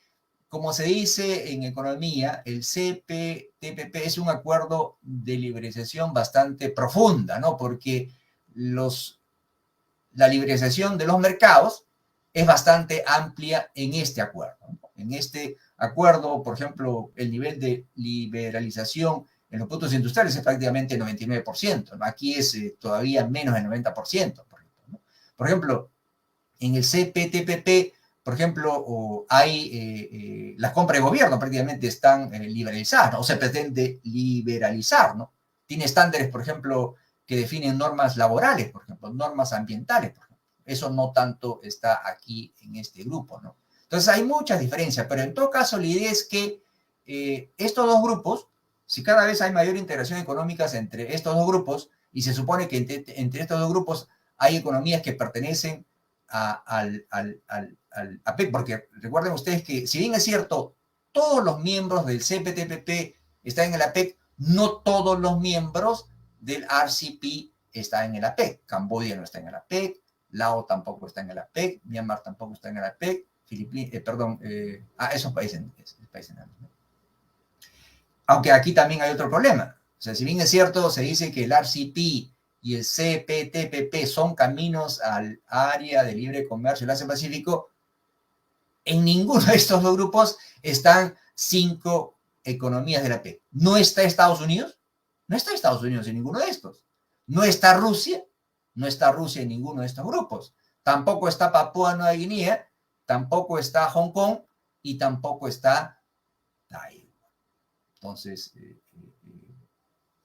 como se dice en economía, el CPTPP es un acuerdo de liberalización bastante profunda, ¿no? Porque la liberalización de los mercados es bastante amplia en este acuerdo, ¿no? En este acuerdo, por ejemplo, el nivel de liberalización en los productos industriales es prácticamente 99%, ¿no? Aquí es todavía menos del 90%, por ejemplo, ¿no? Por ejemplo, en el CPTPP, por ejemplo, hay las compras de gobierno prácticamente están liberalizadas, ¿no? O se pretende liberalizar, ¿no? Tiene estándares, por ejemplo, que definen normas laborales, por ejemplo, normas ambientales, por ejemplo. Eso no tanto está aquí en este grupo, ¿no? Entonces hay muchas diferencias, pero en todo caso la idea es que estos dos grupos, si cada vez hay mayor integración económica entre estos dos grupos, y se supone que entre estos dos grupos hay economías que pertenecen al APEC, porque recuerden ustedes que, si bien es cierto, todos los miembros del CPTPP están en el APEC, no todos los miembros del RCP están en el APEC. Camboya no está en el APEC, Laos tampoco está en el APEC, Myanmar tampoco está en el APEC, esos países, ¿no? Aunque aquí también hay otro problema. O sea, si bien es cierto, se dice que el RCP y el CPTPP son caminos al área de libre comercio del Asia-Pacífico, en ninguno de estos dos grupos están 5 economías de la PEC. No está Estados Unidos, no está Estados Unidos en ninguno de estos. No está Rusia, no está Rusia en ninguno de estos grupos. Tampoco está Papúa Nueva Guinea, tampoco está Hong Kong y tampoco está Taiwán. Entonces,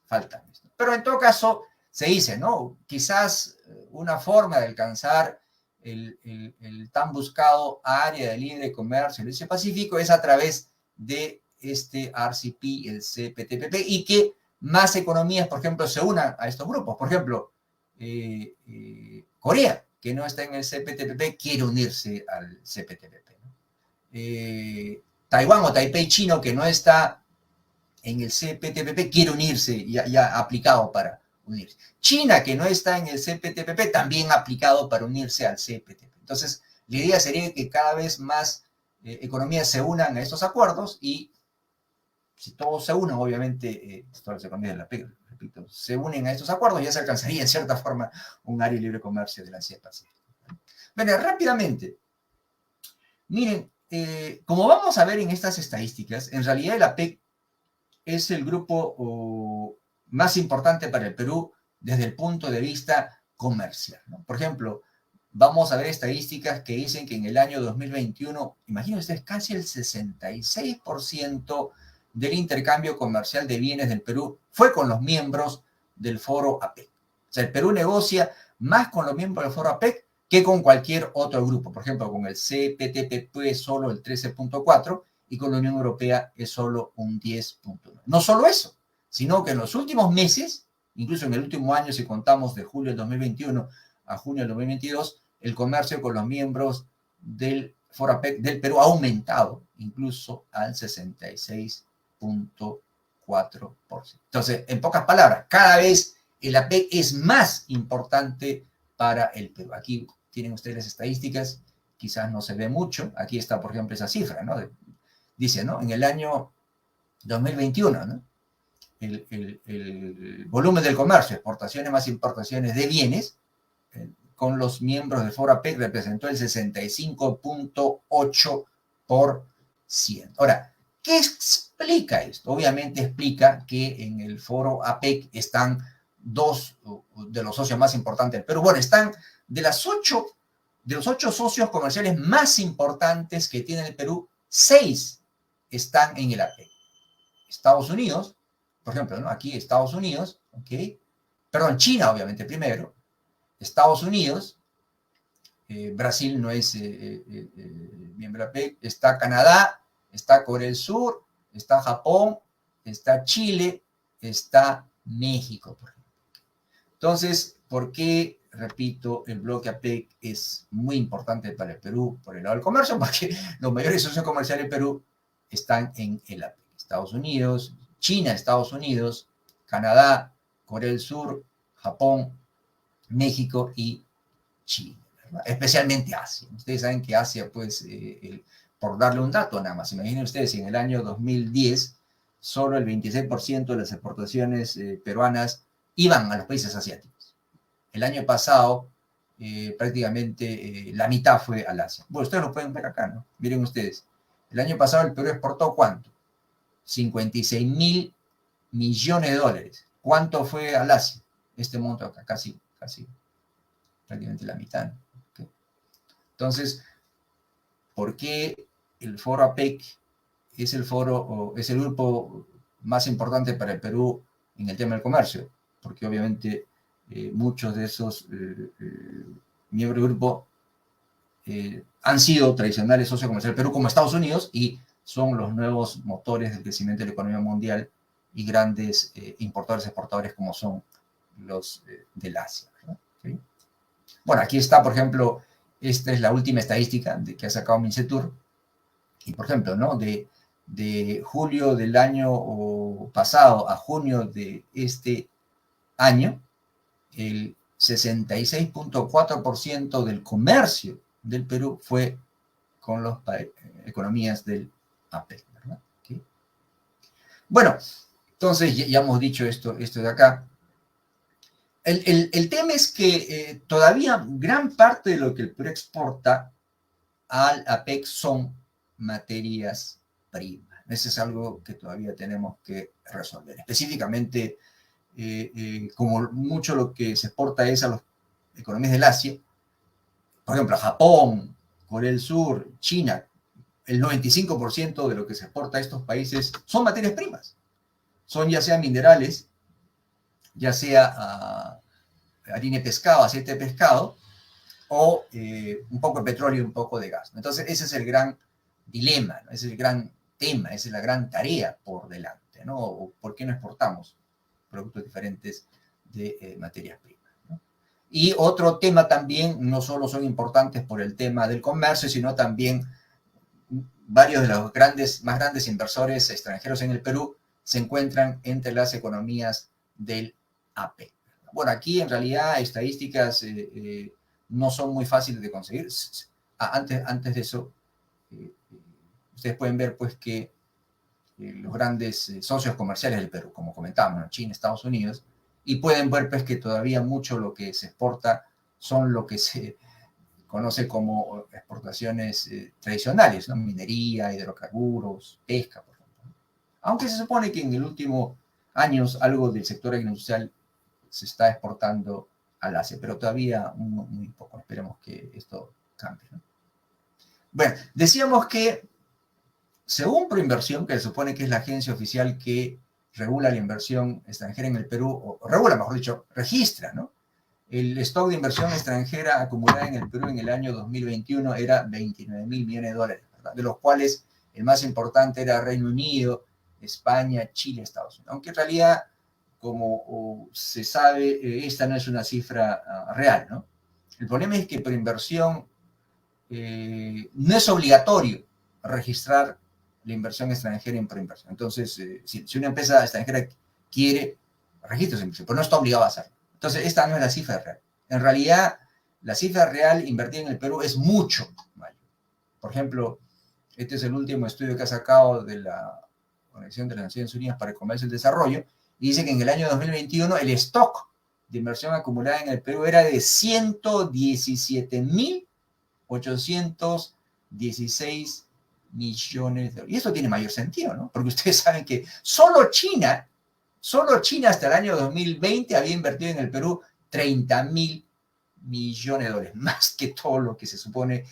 faltan. Pero en todo caso, se dice, ¿no? Quizás una forma de alcanzar el tan buscado área de libre comercio del Asia-Pacífico es a través de este RCP, el CPTPP, y que más economías, por ejemplo, se unan a estos grupos. Por ejemplo, Corea, que no está en el CPTPP, quiere unirse al CPTPP, ¿no? Taiwán o Taipei chino, que no está en el CPTPP, quiere unirse, ya aplicado para unirse. China, que no está en el CPTPP, también aplicado para unirse al CPTPP. Entonces, la idea sería que cada vez más economías se unan a estos acuerdos y si todos se unen, obviamente, todas las economías de la PEC, repito, se unen a estos acuerdos, ya se alcanzaría en cierta forma un área de libre comercio de la Asia-Pacífico. Bueno, rápidamente, miren, como vamos a ver en estas estadísticas, en realidad la PEC es el grupo más importante para el Perú desde el punto de vista comercial, ¿no? Por ejemplo, vamos a ver estadísticas que dicen que en el año 2021, imagínense ustedes, casi el 66% del intercambio comercial de bienes del Perú fue con los miembros del Foro APEC. O sea, el Perú negocia más con los miembros del Foro APEC que con cualquier otro grupo. Por ejemplo, con el CPTPP es solo el 13.4% y con la Unión Europea es solo un 10.9%. No solo eso, sino que en los últimos meses, incluso en el último año, si contamos de julio del 2021 a junio del 2022, el comercio con los miembros del Foro APEC del Perú ha aumentado incluso al 66.4%. Entonces, en pocas palabras, cada vez el APEC es más importante para el Perú. Aquí tienen ustedes las estadísticas, quizás no se ve mucho. Aquí está, por ejemplo, esa cifra, ¿no? Dice, ¿no? En el año 2021, ¿no? El volumen del comercio, exportaciones más importaciones de bienes, con los miembros del Foro APEC representó el 65.8%. Ahora, ¿qué explica esto? Obviamente explica que en el Foro APEC están dos de los socios más importantes del Perú. Bueno, están de los 8 socios comerciales más importantes que tiene el Perú, 6 están en el APEC. Estados Unidos, por ejemplo, ¿no? Aquí Estados Unidos, ¿ok? Perdón, China, obviamente, primero. Estados Unidos, Brasil no es miembro de la APEC, está Canadá, está Corea del Sur, está Japón, está Chile, está México, por ejemplo. Entonces, ¿por qué, repito, el bloque APEC es muy importante para el Perú por el lado del comercio? Porque los mayores socios comerciales del Perú están en el APEC. Estados Unidos, China, Estados Unidos, Canadá, Corea del Sur, Japón, México y Chile, ¿verdad? Especialmente Asia. Ustedes saben que Asia, pues, por darle un dato nada más, imaginen ustedes, si en el año 2010 solo el 26% de las exportaciones peruanas iban a los países asiáticos. El año pasado, prácticamente la mitad fue al Asia. Bueno, ustedes lo pueden ver acá, ¿no? Miren ustedes. El año pasado el Perú exportó ¿cuánto? 56.000 millones de dólares. ¿Cuánto fue al Asia? Este monto acá, casi prácticamente la mitad. ¿Okay? Entonces, ¿por qué el Foro APEC es el grupo más importante para el Perú en el tema del comercio? Porque obviamente muchos de esos miembros del grupo han sido tradicionales socios comerciales del Perú, como Estados Unidos, y son los nuevos motores del crecimiento de la economía mundial y grandes importadores y exportadores como son los del Asia, ¿verdad? ¿Sí? Bueno, aquí está, por ejemplo, esta es la última estadística que ha sacado Mincetur, y por ejemplo, ¿no? De julio del año pasado a junio de este año, el 66.4% del comercio del Perú fue con las economías del APEC, ¿verdad? ¿Okay? Bueno, entonces ya hemos dicho esto de acá. El tema es que todavía gran parte de lo que el Perú exporta al APEC son materias primas. Eso es algo que todavía tenemos que resolver. Específicamente, como mucho lo que se exporta es a las economías del Asia, por ejemplo, a Japón, Corea del Sur, China, el 95% de lo que se exporta a estos países son materias primas. Son ya sea minerales, ya sea harina de pescado, aceite de pescado, o un poco de petróleo y un poco de gas. Entonces, ese es el gran dilema, ¿no? Ese es el gran tema, esa es la gran tarea por delante, ¿no? O ¿por qué no exportamos productos diferentes de materias primas, ¿no? Y otro tema también, no solo son importantes por el tema del comercio, sino también varios de los más grandes inversores extranjeros en el Perú se encuentran entre las economías del APEC. Bueno, aquí en realidad estadísticas no son muy fáciles de conseguir. Antes de eso, ustedes pueden ver pues que los grandes socios comerciales del Perú, como comentábamos, ¿no? China, Estados Unidos, y pueden ver pues que todavía mucho lo que se exporta son lo que se conoce como exportaciones tradicionales, ¿no? Minería, hidrocarburos, pesca, por ejemplo. Aunque se supone que en el último años algo del sector agroindustrial se está exportando al Asia, pero todavía muy poco. Esperemos que esto cambie, ¿no? Bueno, decíamos que según Proinversión, que se supone que es la agencia oficial que regula la inversión extranjera en el Perú, o regula, mejor dicho, registra, ¿no? El stock de inversión extranjera acumulada en el Perú en el año 2021 era 29.000 millones de dólares, ¿verdad? De los cuales el más importante era Reino Unido, España, Chile, Estados Unidos. Aunque en realidad, como se sabe, esta no es una cifra real, ¿no? El problema es que Proinversión no es obligatorio registrar la inversión extranjera en Proinversión. Entonces, si una empresa extranjera quiere, registra su inversión, pero no está obligado a hacerlo. Entonces, esta no es la cifra real. En realidad, la cifra real invertida en el Perú es mucho mayor. Por ejemplo, este es el último estudio que ha sacado de la Organización de las Naciones Unidas para el Comercio y el Desarrollo, y dice que en el año 2021 el stock de inversión acumulada en el Perú era de 117.816 millones de dólares. Y esto tiene mayor sentido, ¿no? Porque ustedes saben que solo China hasta el año 2020 había invertido en el Perú 30.000 millones de dólares, más que todo lo que se supone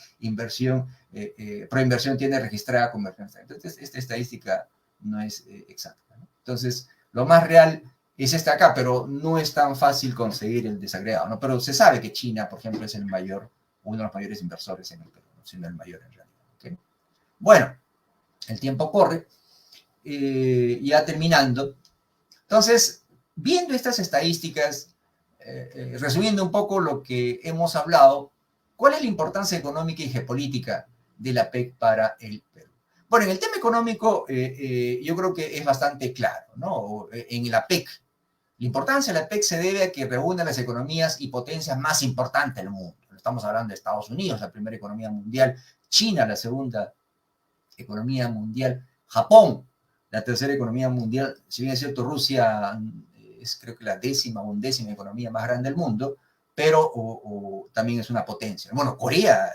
Proinversión tiene registrada como inversión extranjera. Entonces, esta estadística no es exacta, ¿no? Entonces, lo más real es esta acá, pero no es tan fácil conseguir el desagregado, ¿no? Pero se sabe que China, por ejemplo, es uno de los mayores inversores en el Perú, ¿no? Siendo el mayor en realidad, ¿okay? Bueno, el tiempo corre, ya terminando. Entonces, viendo estas estadísticas, resumiendo un poco lo que hemos hablado, ¿cuál es la importancia económica y geopolítica de la PEC para el Perú? Bueno, en el tema económico yo creo que es bastante claro, ¿no? En la PEC, la importancia de la PEC se debe a que reúne las economías y potencias más importantes del mundo. Estamos hablando de Estados Unidos, la primera economía mundial, China, la segunda economía mundial, Japón, la tercera economía mundial, si bien es cierto, Rusia es creo que la 10ª o 11ª economía más grande del mundo, pero también es una potencia. Bueno, Corea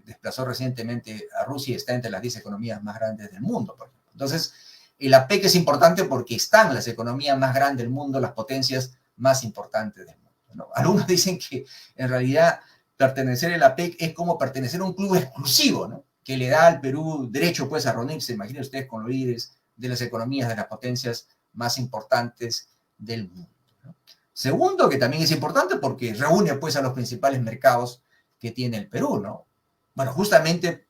desplazó recientemente a Rusia y está entre las 10 economías más grandes del mundo, por ejemplo. Entonces, el APEC es importante porque están las economías más grandes del mundo, las potencias más importantes del mundo, ¿no? Algunos dicen que en realidad pertenecer al APEC es como pertenecer a un club exclusivo, ¿no? Que le da al Perú derecho pues a reunirse, imaginen ustedes, con los líderes de las economías de las potencias más importantes del mundo, ¿no? Segundo, que también es importante porque reúne pues a los principales mercados que tiene el Perú, ¿no? Bueno, justamente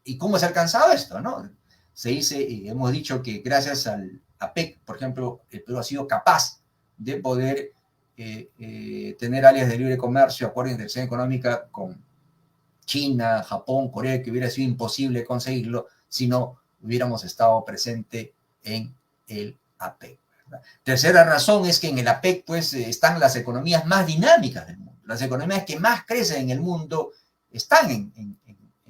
¿y cómo se ha alcanzado esto, no? Se dice, hemos dicho que gracias al APEC, por ejemplo, el Perú ha sido capaz de poder tener áreas de libre comercio, acuerdos de integración económica con China, Japón, Corea, que hubiera sido imposible conseguirlo si no hubiéramos estado presente en el APEC, ¿verdad? Tercera razón es que en el APEC pues están las economías más dinámicas del mundo. Las economías que más crecen en el mundo están en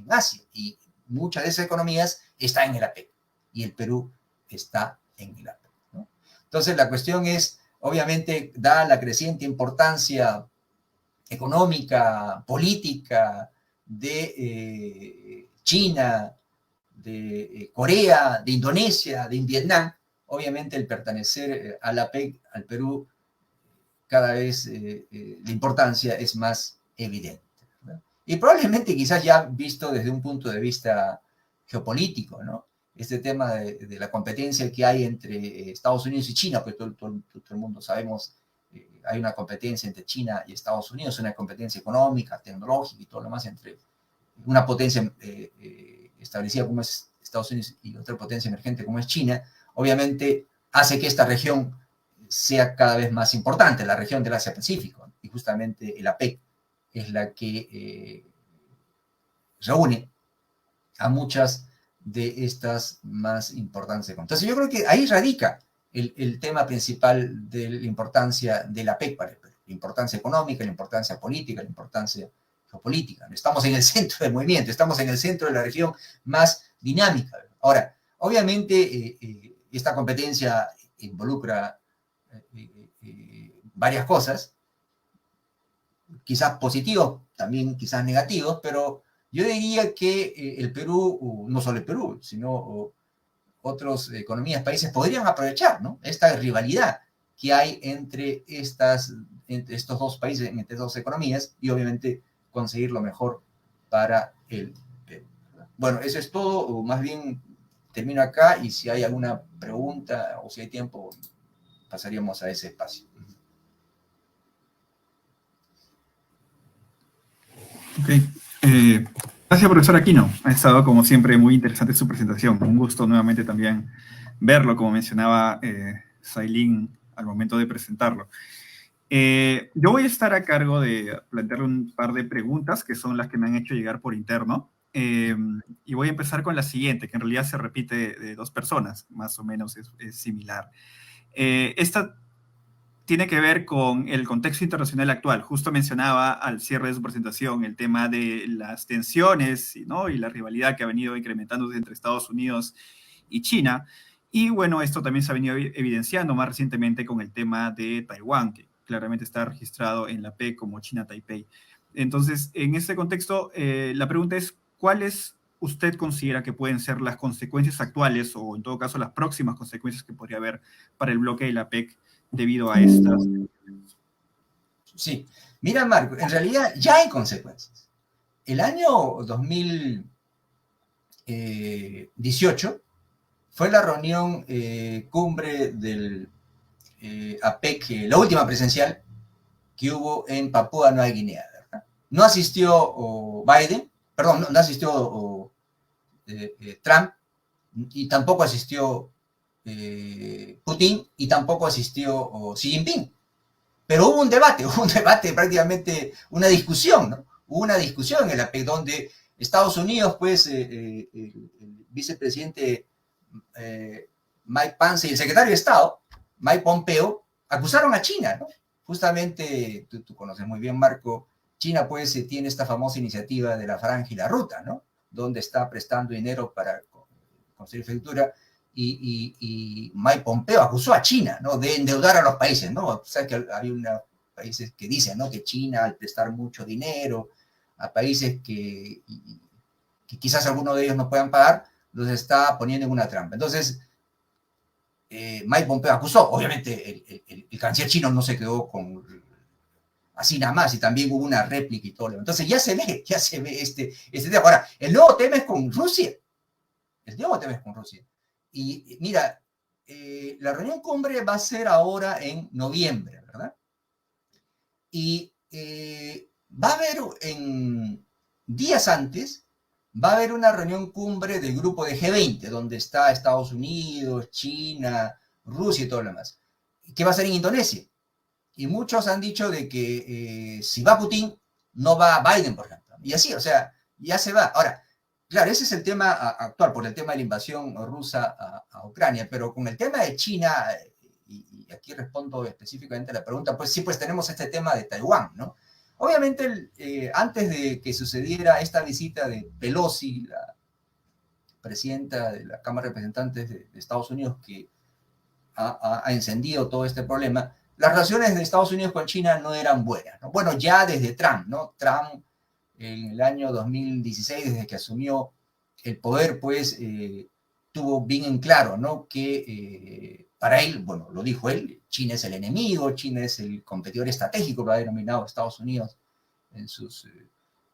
Asia y muchas de esas economías están en el APEC y el Perú está en el APEC, ¿no? Entonces la cuestión es, obviamente, dada la creciente importancia económica, política de China, de Corea, de Indonesia, de Vietnam, obviamente el pertenecer a la PEC, al Perú, cada vez la importancia es más evidente, ¿verdad? Y probablemente quizás ya visto desde un punto de vista geopolítico, ¿no? Este tema de la competencia que hay entre Estados Unidos y China, pues todo el mundo sabemos, hay una competencia entre China y Estados Unidos, una competencia económica, tecnológica y todo lo demás entre una potencia establecida como es Estados Unidos y otra potencia emergente como es China, obviamente hace que esta región sea cada vez más importante, la región del Asia-Pacífico, y justamente el APEC es la que reúne a muchas de estas más importantes economías. Entonces yo creo que ahí radica el tema principal de la importancia de la PEC para el Perú. La importancia económica, la importancia política, la importancia geopolítica. Estamos en el centro del movimiento, estamos en el centro de la región más dinámica. Ahora, obviamente esta competencia involucra varias cosas, quizás positivos, también quizás negativos, pero yo diría que el Perú, no solo el Perú, sino otras economías, países, podrían aprovechar, ¿no?, esta rivalidad que hay entre estas entre estos dos países, entre estas dos economías, y obviamente conseguir lo mejor para el Perú. Bueno, eso es todo, o más bien termino acá, y si hay alguna pregunta o si hay tiempo, pasaríamos a ese espacio. Ok. Gracias, profesor Aquino. Ha estado, como siempre, muy interesante su presentación. Un gusto nuevamente también verlo, como mencionaba Sailin al momento de presentarlo. Yo voy a estar a cargo de plantearle un par de preguntas, que son las que me han hecho llegar por interno. Y voy a empezar con la siguiente, que en realidad se repite de dos personas, más o menos es similar. Esta tiene que ver con el contexto internacional actual. Justo mencionaba al cierre de su presentación el tema de las tensiones, ¿no? Y la rivalidad que ha venido incrementándose entre Estados Unidos y China. Y bueno, esto también se ha venido evidenciando más recientemente con el tema de Taiwán, que claramente está registrado en la PEC como China Taipei. Entonces, en este contexto, la pregunta es, ¿cuáles usted considera que pueden ser las consecuencias actuales, o en todo caso las próximas consecuencias que podría haber para el bloque de la PEC debido a estas? Sí, mira, Marco, en realidad ya hay consecuencias. El año 2018 fue la reunión cumbre del APEC, la última presencial que hubo en Papúa Nueva Guinea, ¿verdad? No asistió Biden, perdón, no asistió Trump, y tampoco asistió Putin, y tampoco asistió Xi Jinping. Pero hubo un debate prácticamente, una discusión, ¿no? Hubo una discusión en la PEC donde Estados Unidos, pues, el vicepresidente Mike Pence y el secretario de Estado, Mike Pompeo, acusaron a China, ¿no? Justamente, tú conoces muy bien, Marco, China, pues, tiene esta famosa iniciativa de la Franja y la Ruta, ¿no? Donde está prestando dinero para construir infraestructura, y Mike Pompeo acusó a China, ¿no? De endeudar a los países, ¿no? O sea, que hay unos países que dicen, ¿no? Que China, al prestar mucho dinero a países que quizás algunos de ellos no puedan pagar, los está poniendo en una trampa. Entonces, Mike Pompeo acusó, obviamente el canciller chino no se quedó con así nada más, y también hubo una réplica y todo. Entonces ya se ve este tema. Ahora, el nuevo tema es con Rusia. Y mira, la reunión cumbre va a ser ahora en noviembre, ¿verdad? Y va a haber, en días antes, va a haber una reunión cumbre del grupo de G20, donde está Estados Unidos, China, Rusia y todo lo demás, que va a ser en Indonesia. Y muchos han dicho de que si va Putin, no va Biden, por ejemplo. Y así, o sea, ya se va. Ahora, claro, ese es el tema actual, por el tema de la invasión rusa a Ucrania, pero con el tema de China, y aquí respondo específicamente a la pregunta, pues sí, pues tenemos este tema de Taiwán, ¿no? Obviamente, antes de que sucediera esta visita de Pelosi, la presidenta de la Cámara de Representantes de Estados Unidos, que ha encendido todo este problema, las relaciones de Estados Unidos con China no eran buenas, ¿no? Bueno, ya desde Trump, ¿no? Trump, en el año 2016, desde que asumió el poder, pues tuvo bien en claro, ¿no? Que para él, bueno, lo dijo él, China es el enemigo, China es el competidor estratégico, lo ha denominado Estados Unidos en sus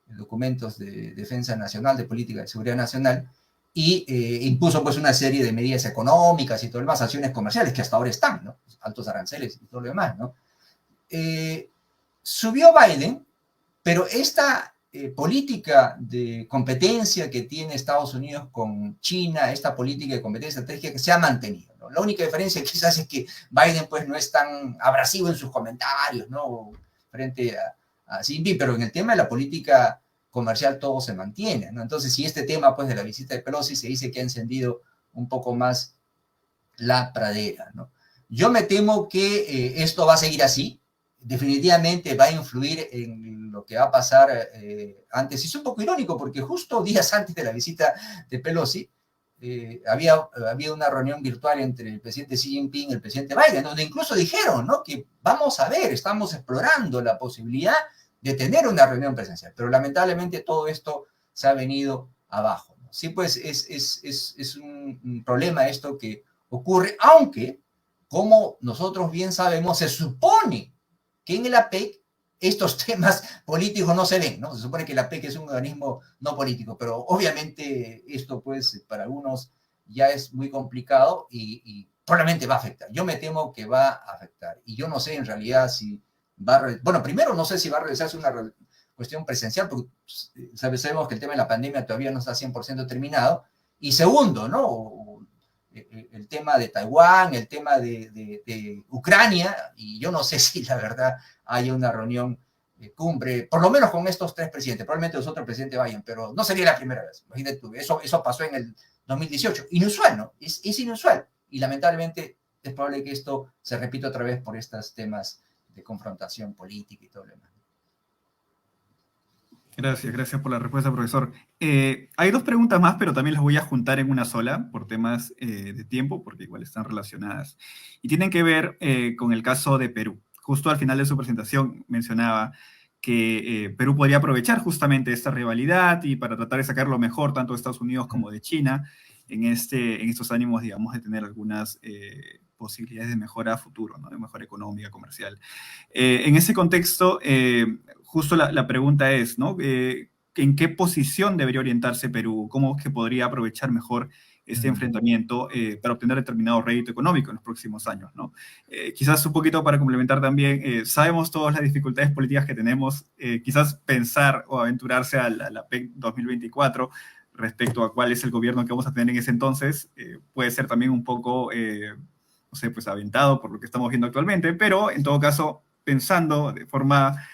documentos de defensa nacional, de política de seguridad nacional, y impuso pues una serie de medidas económicas y todo lo demás, acciones comerciales que hasta ahora están, ¿no? Altos aranceles y todo lo demás, ¿no? Subió Biden, pero esta política de competencia que tiene Estados Unidos con China, esta política de competencia estratégica que se ha mantenido, ¿no? La única diferencia quizás es que Biden pues no es tan abrasivo en sus comentarios, ¿no? Frente a Xi Jinping, pero en el tema de la política comercial todo se mantiene, ¿no? Entonces, si este tema pues de la visita de Pelosi se dice que ha encendido un poco más la pradera, ¿no? Yo me temo que esto va a seguir así, definitivamente va a influir en lo que va a pasar antes. Y es un poco irónico porque justo días antes de la visita de Pelosi había una reunión virtual entre el presidente Xi Jinping y el presidente Biden, donde incluso dijeron, ¿no? Que vamos a ver, estamos explorando la posibilidad de tener una reunión presencial, pero lamentablemente todo esto se ha venido abajo, ¿no? Sí, pues es un problema esto que ocurre, aunque, como nosotros bien sabemos, se supone que en el APEC estos temas políticos no se ven, ¿no? Se supone que la APEC es un organismo no político, pero obviamente esto, pues, para algunos ya es muy complicado y probablemente va a afectar. Yo me temo que va a afectar. Y yo no sé en realidad si va a... Bueno, primero no sé si va a realizarse una cuestión presencial, porque sabemos que el tema de la pandemia todavía no está 100% terminado. Y segundo, ¿no? El tema de Taiwán, el tema de Ucrania, y yo no sé si la verdad haya una reunión cumbre, por lo menos con estos tres presidentes, probablemente los otros presidentes vayan, pero no sería la primera vez. Imagínate tú, eso pasó en el 2018. Inusual, ¿no? Es inusual. Y lamentablemente es probable que esto se repita otra vez por estos temas de confrontación política y todo lo demás. Gracias por la respuesta, profesor. Hay dos preguntas más, pero también las voy a juntar en una sola por temas de tiempo, porque igual están relacionadas. Y tienen que ver con el caso de Perú. Justo al final de su presentación mencionaba que Perú podría aprovechar justamente esta rivalidad y para tratar de sacar lo mejor tanto de Estados Unidos como de China en estos ánimos, digamos, de tener algunas posibilidades de mejora a futuro, ¿no? De mejora económica, comercial. En ese contexto, justo la pregunta es, ¿no? ¿En qué posición debería orientarse Perú? ¿Cómo es que podría aprovechar mejor este enfrentamiento para obtener determinado rédito económico en los próximos años, ¿no? Quizás un poquito para complementar también, sabemos todas las dificultades políticas que tenemos, quizás pensar o aventurarse a la PEC 2024 respecto a cuál es el gobierno que vamos a tener en ese entonces, puede ser también un poco, no sé, pues aventado por lo que estamos viendo actualmente, pero en todo caso, pensando de forma,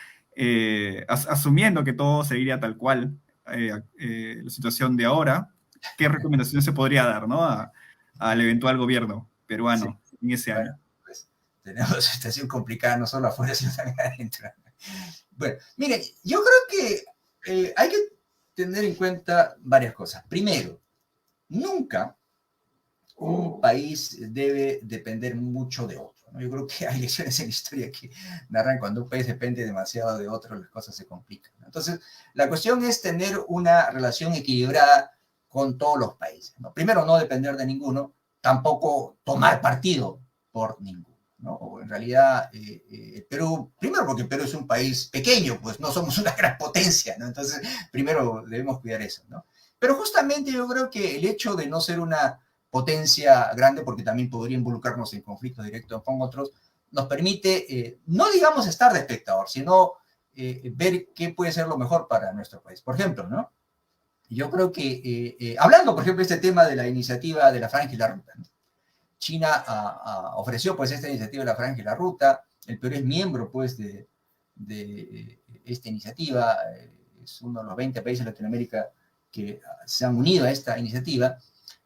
asumiendo que todo seguiría tal cual la situación de ahora, ¿qué recomendaciones se podría dar, ¿no? al eventual gobierno peruano en ese año? Pues tenemos una situación complicada no solo afuera, sino también adentro. Bueno, miren, yo creo que hay que tener en cuenta varias cosas. Primero, nunca un país debe depender mucho de otro, ¿no? Yo creo que hay lecciones en la historia que narran cuando un país depende demasiado de otro, las cosas se complican, ¿no? Entonces, la cuestión es tener una relación equilibrada con todos los países, ¿no? Primero, no depender de ninguno, tampoco tomar partido por ninguno, ¿no? O en realidad, Perú, primero porque Perú es un país pequeño, pues no somos una gran potencia, ¿no? Entonces, primero debemos cuidar eso, ¿no? Pero justamente yo creo que el hecho de no ser una potencia grande, porque también podría involucrarnos en conflictos directos con otros, nos permite, no digamos estar de espectador, sino ver qué puede ser lo mejor para nuestro país. Por ejemplo, ¿no? Yo creo que, hablando, por ejemplo, de este tema de la iniciativa de la Franja y la Ruta, ¿no? China ofreció, pues, esta iniciativa de la Franja y la Ruta, el Perú es miembro, pues, de esta iniciativa, es uno de los 20 países de Latinoamérica que se han unido a esta iniciativa.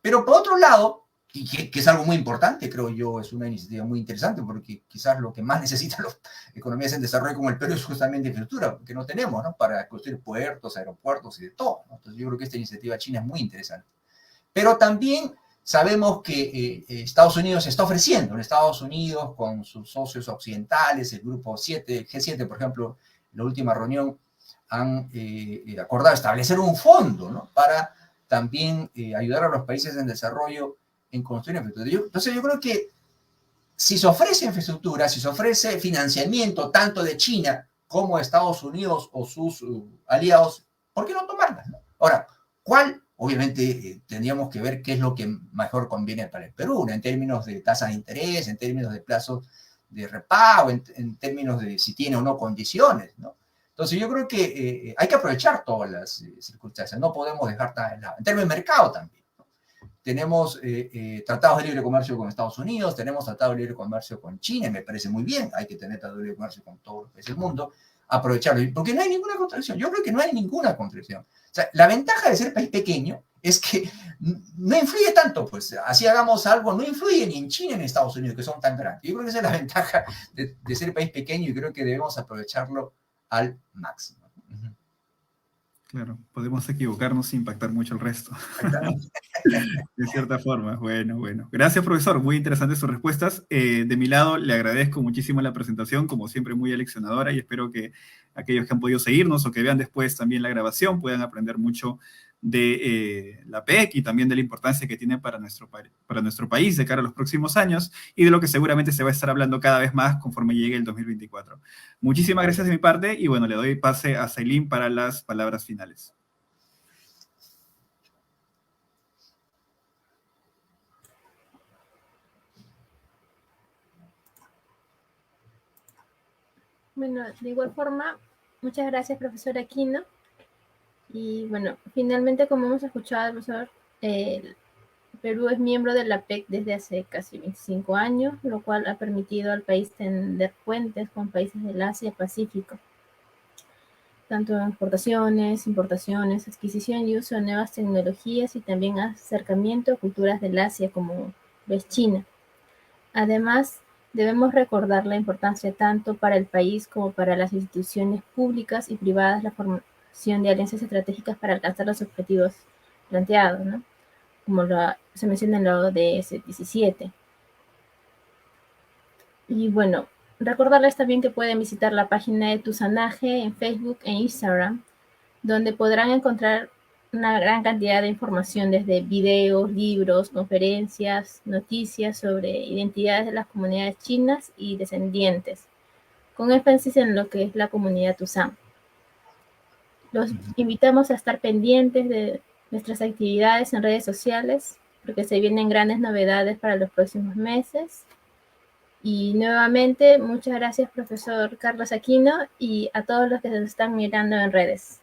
Pero por otro lado, y que es algo muy importante, creo yo, es una iniciativa muy interesante, porque quizás lo que más necesitan las economías en desarrollo como el Perú es justamente infraestructura, que no tenemos, ¿no? Para construir puertos, aeropuertos y de todo, ¿no? Entonces yo creo que esta iniciativa china es muy interesante. Pero también sabemos que Estados Unidos se está ofreciendo, en Estados Unidos con sus socios occidentales, el grupo 7, el G7, por ejemplo, en la última reunión han acordado establecer un fondo, ¿no? Para también ayudar a los países en desarrollo en construir infraestructura. Entonces yo creo que si se ofrece infraestructura, si se ofrece financiamiento tanto de China como de Estados Unidos o sus aliados, ¿por qué no tomarlas, ¿no? Ahora, ¿cuál? Obviamente tendríamos que ver qué es lo que mejor conviene para el Perú, ¿no? En términos de tasas de interés, en términos de plazos de repago, en términos de si tiene o no condiciones, ¿no? Entonces yo creo que hay que aprovechar todas las circunstancias, no podemos dejar nada de lado. En términos de mercado también, ¿no? Tenemos tratados de libre comercio con Estados Unidos, tenemos tratados de libre comercio con China, y me parece muy bien, hay que tener tratados de libre comercio con todos los países del mundo, aprovecharlo, porque no hay ninguna contradicción, yo creo que no hay ninguna contradicción. O sea, la ventaja de ser país pequeño es que no influye tanto, pues, así hagamos algo, no influye ni en China ni en Estados Unidos, que son tan grandes. Yo creo que esa es la ventaja de ser país pequeño y creo que debemos aprovecharlo al máximo. Claro, podemos equivocarnos sin impactar mucho el resto. De cierta forma. Bueno. Gracias, profesor. Muy interesantes sus respuestas. De mi lado, le agradezco muchísimo la presentación, como siempre muy aleccionadora, y espero que aquellos que han podido seguirnos o que vean después también la grabación puedan aprender mucho de la PEC y también de la importancia que tiene para nuestro país de cara a los próximos años y de lo que seguramente se va a estar hablando cada vez más conforme llegue el 2024. Muchísimas gracias de mi parte y bueno, le doy pase a Zailín para las palabras finales. Bueno, de igual forma, muchas gracias, profesor Aquino. Y bueno, finalmente, como hemos escuchado, profesor, Perú es miembro de la PEC desde hace casi 25 años, lo cual ha permitido al país tender puentes con países del Asia-Pacífico, tanto en exportaciones, importaciones, adquisición y uso de nuevas tecnologías y también acercamiento a culturas del Asia como es China. Además, debemos recordar la importancia tanto para el país como para las instituciones públicas y privadas la formación de alianzas estratégicas para alcanzar los objetivos planteados, ¿no? Como se menciona en la ODS 17. Y bueno, recordarles también que pueden visitar la página de Tusanaje en Facebook e Instagram, donde podrán encontrar una gran cantidad de información desde videos, libros, conferencias, noticias sobre identidades de las comunidades chinas y descendientes, con énfasis en lo que es la comunidad Tusán. Los invitamos a estar pendientes de nuestras actividades en redes sociales, porque se vienen grandes novedades para los próximos meses. Y nuevamente, muchas gracias, profesor Carlos Aquino, y a todos los que nos están mirando en redes.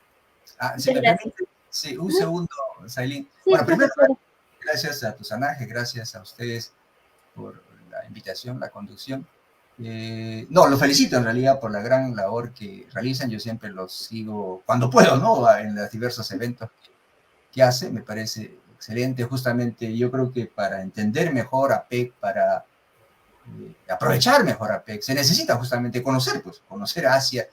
Si me permite, sí, un segundo, Zailín. Sí, bueno, primero, gracias a Tusanaje, gracias a ustedes por la invitación, la conducción. No, los felicito en realidad por la gran labor que realizan. Yo siempre los sigo cuando puedo, ¿no? En los diversos eventos que hacen. Me parece excelente. Justamente yo creo que para entender mejor a PEC, para aprovechar mejor a PEC, se necesita justamente conocer Asia,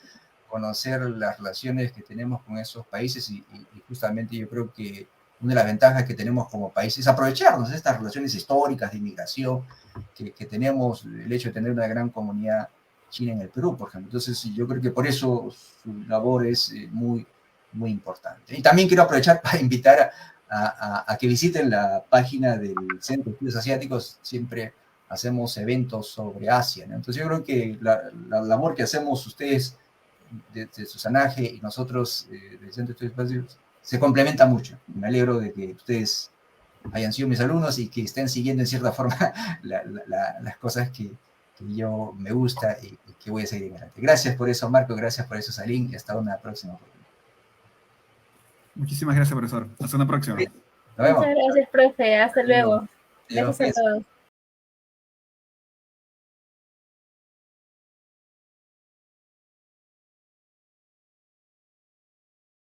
conocer las relaciones que tenemos con esos países y justamente yo creo que una de las ventajas que tenemos como país es aprovecharnos de estas relaciones históricas de inmigración que tenemos, el hecho de tener una gran comunidad china en el Perú, por ejemplo. Entonces, yo creo que por eso su labor es muy, muy importante. Y también quiero aprovechar para invitar a que visiten la página del Centro de Estudios Asiáticos. Siempre hacemos eventos sobre Asia, ¿no? Entonces, yo creo que la labor que hacemos ustedes de Tusanaje y nosotros del Centro de Estudios Asiáticos se complementa mucho. Me alegro de que ustedes hayan sido mis alumnos y que estén siguiendo en cierta forma las cosas que yo me gusta y que voy a seguir adelante. Gracias por eso, Marco, gracias por eso, Zailín, y hasta una próxima oportunidad. Muchísimas gracias, profesor. Hasta una próxima. Nos vemos. Muchas gracias, profe. Hasta luego. Gracias a todos.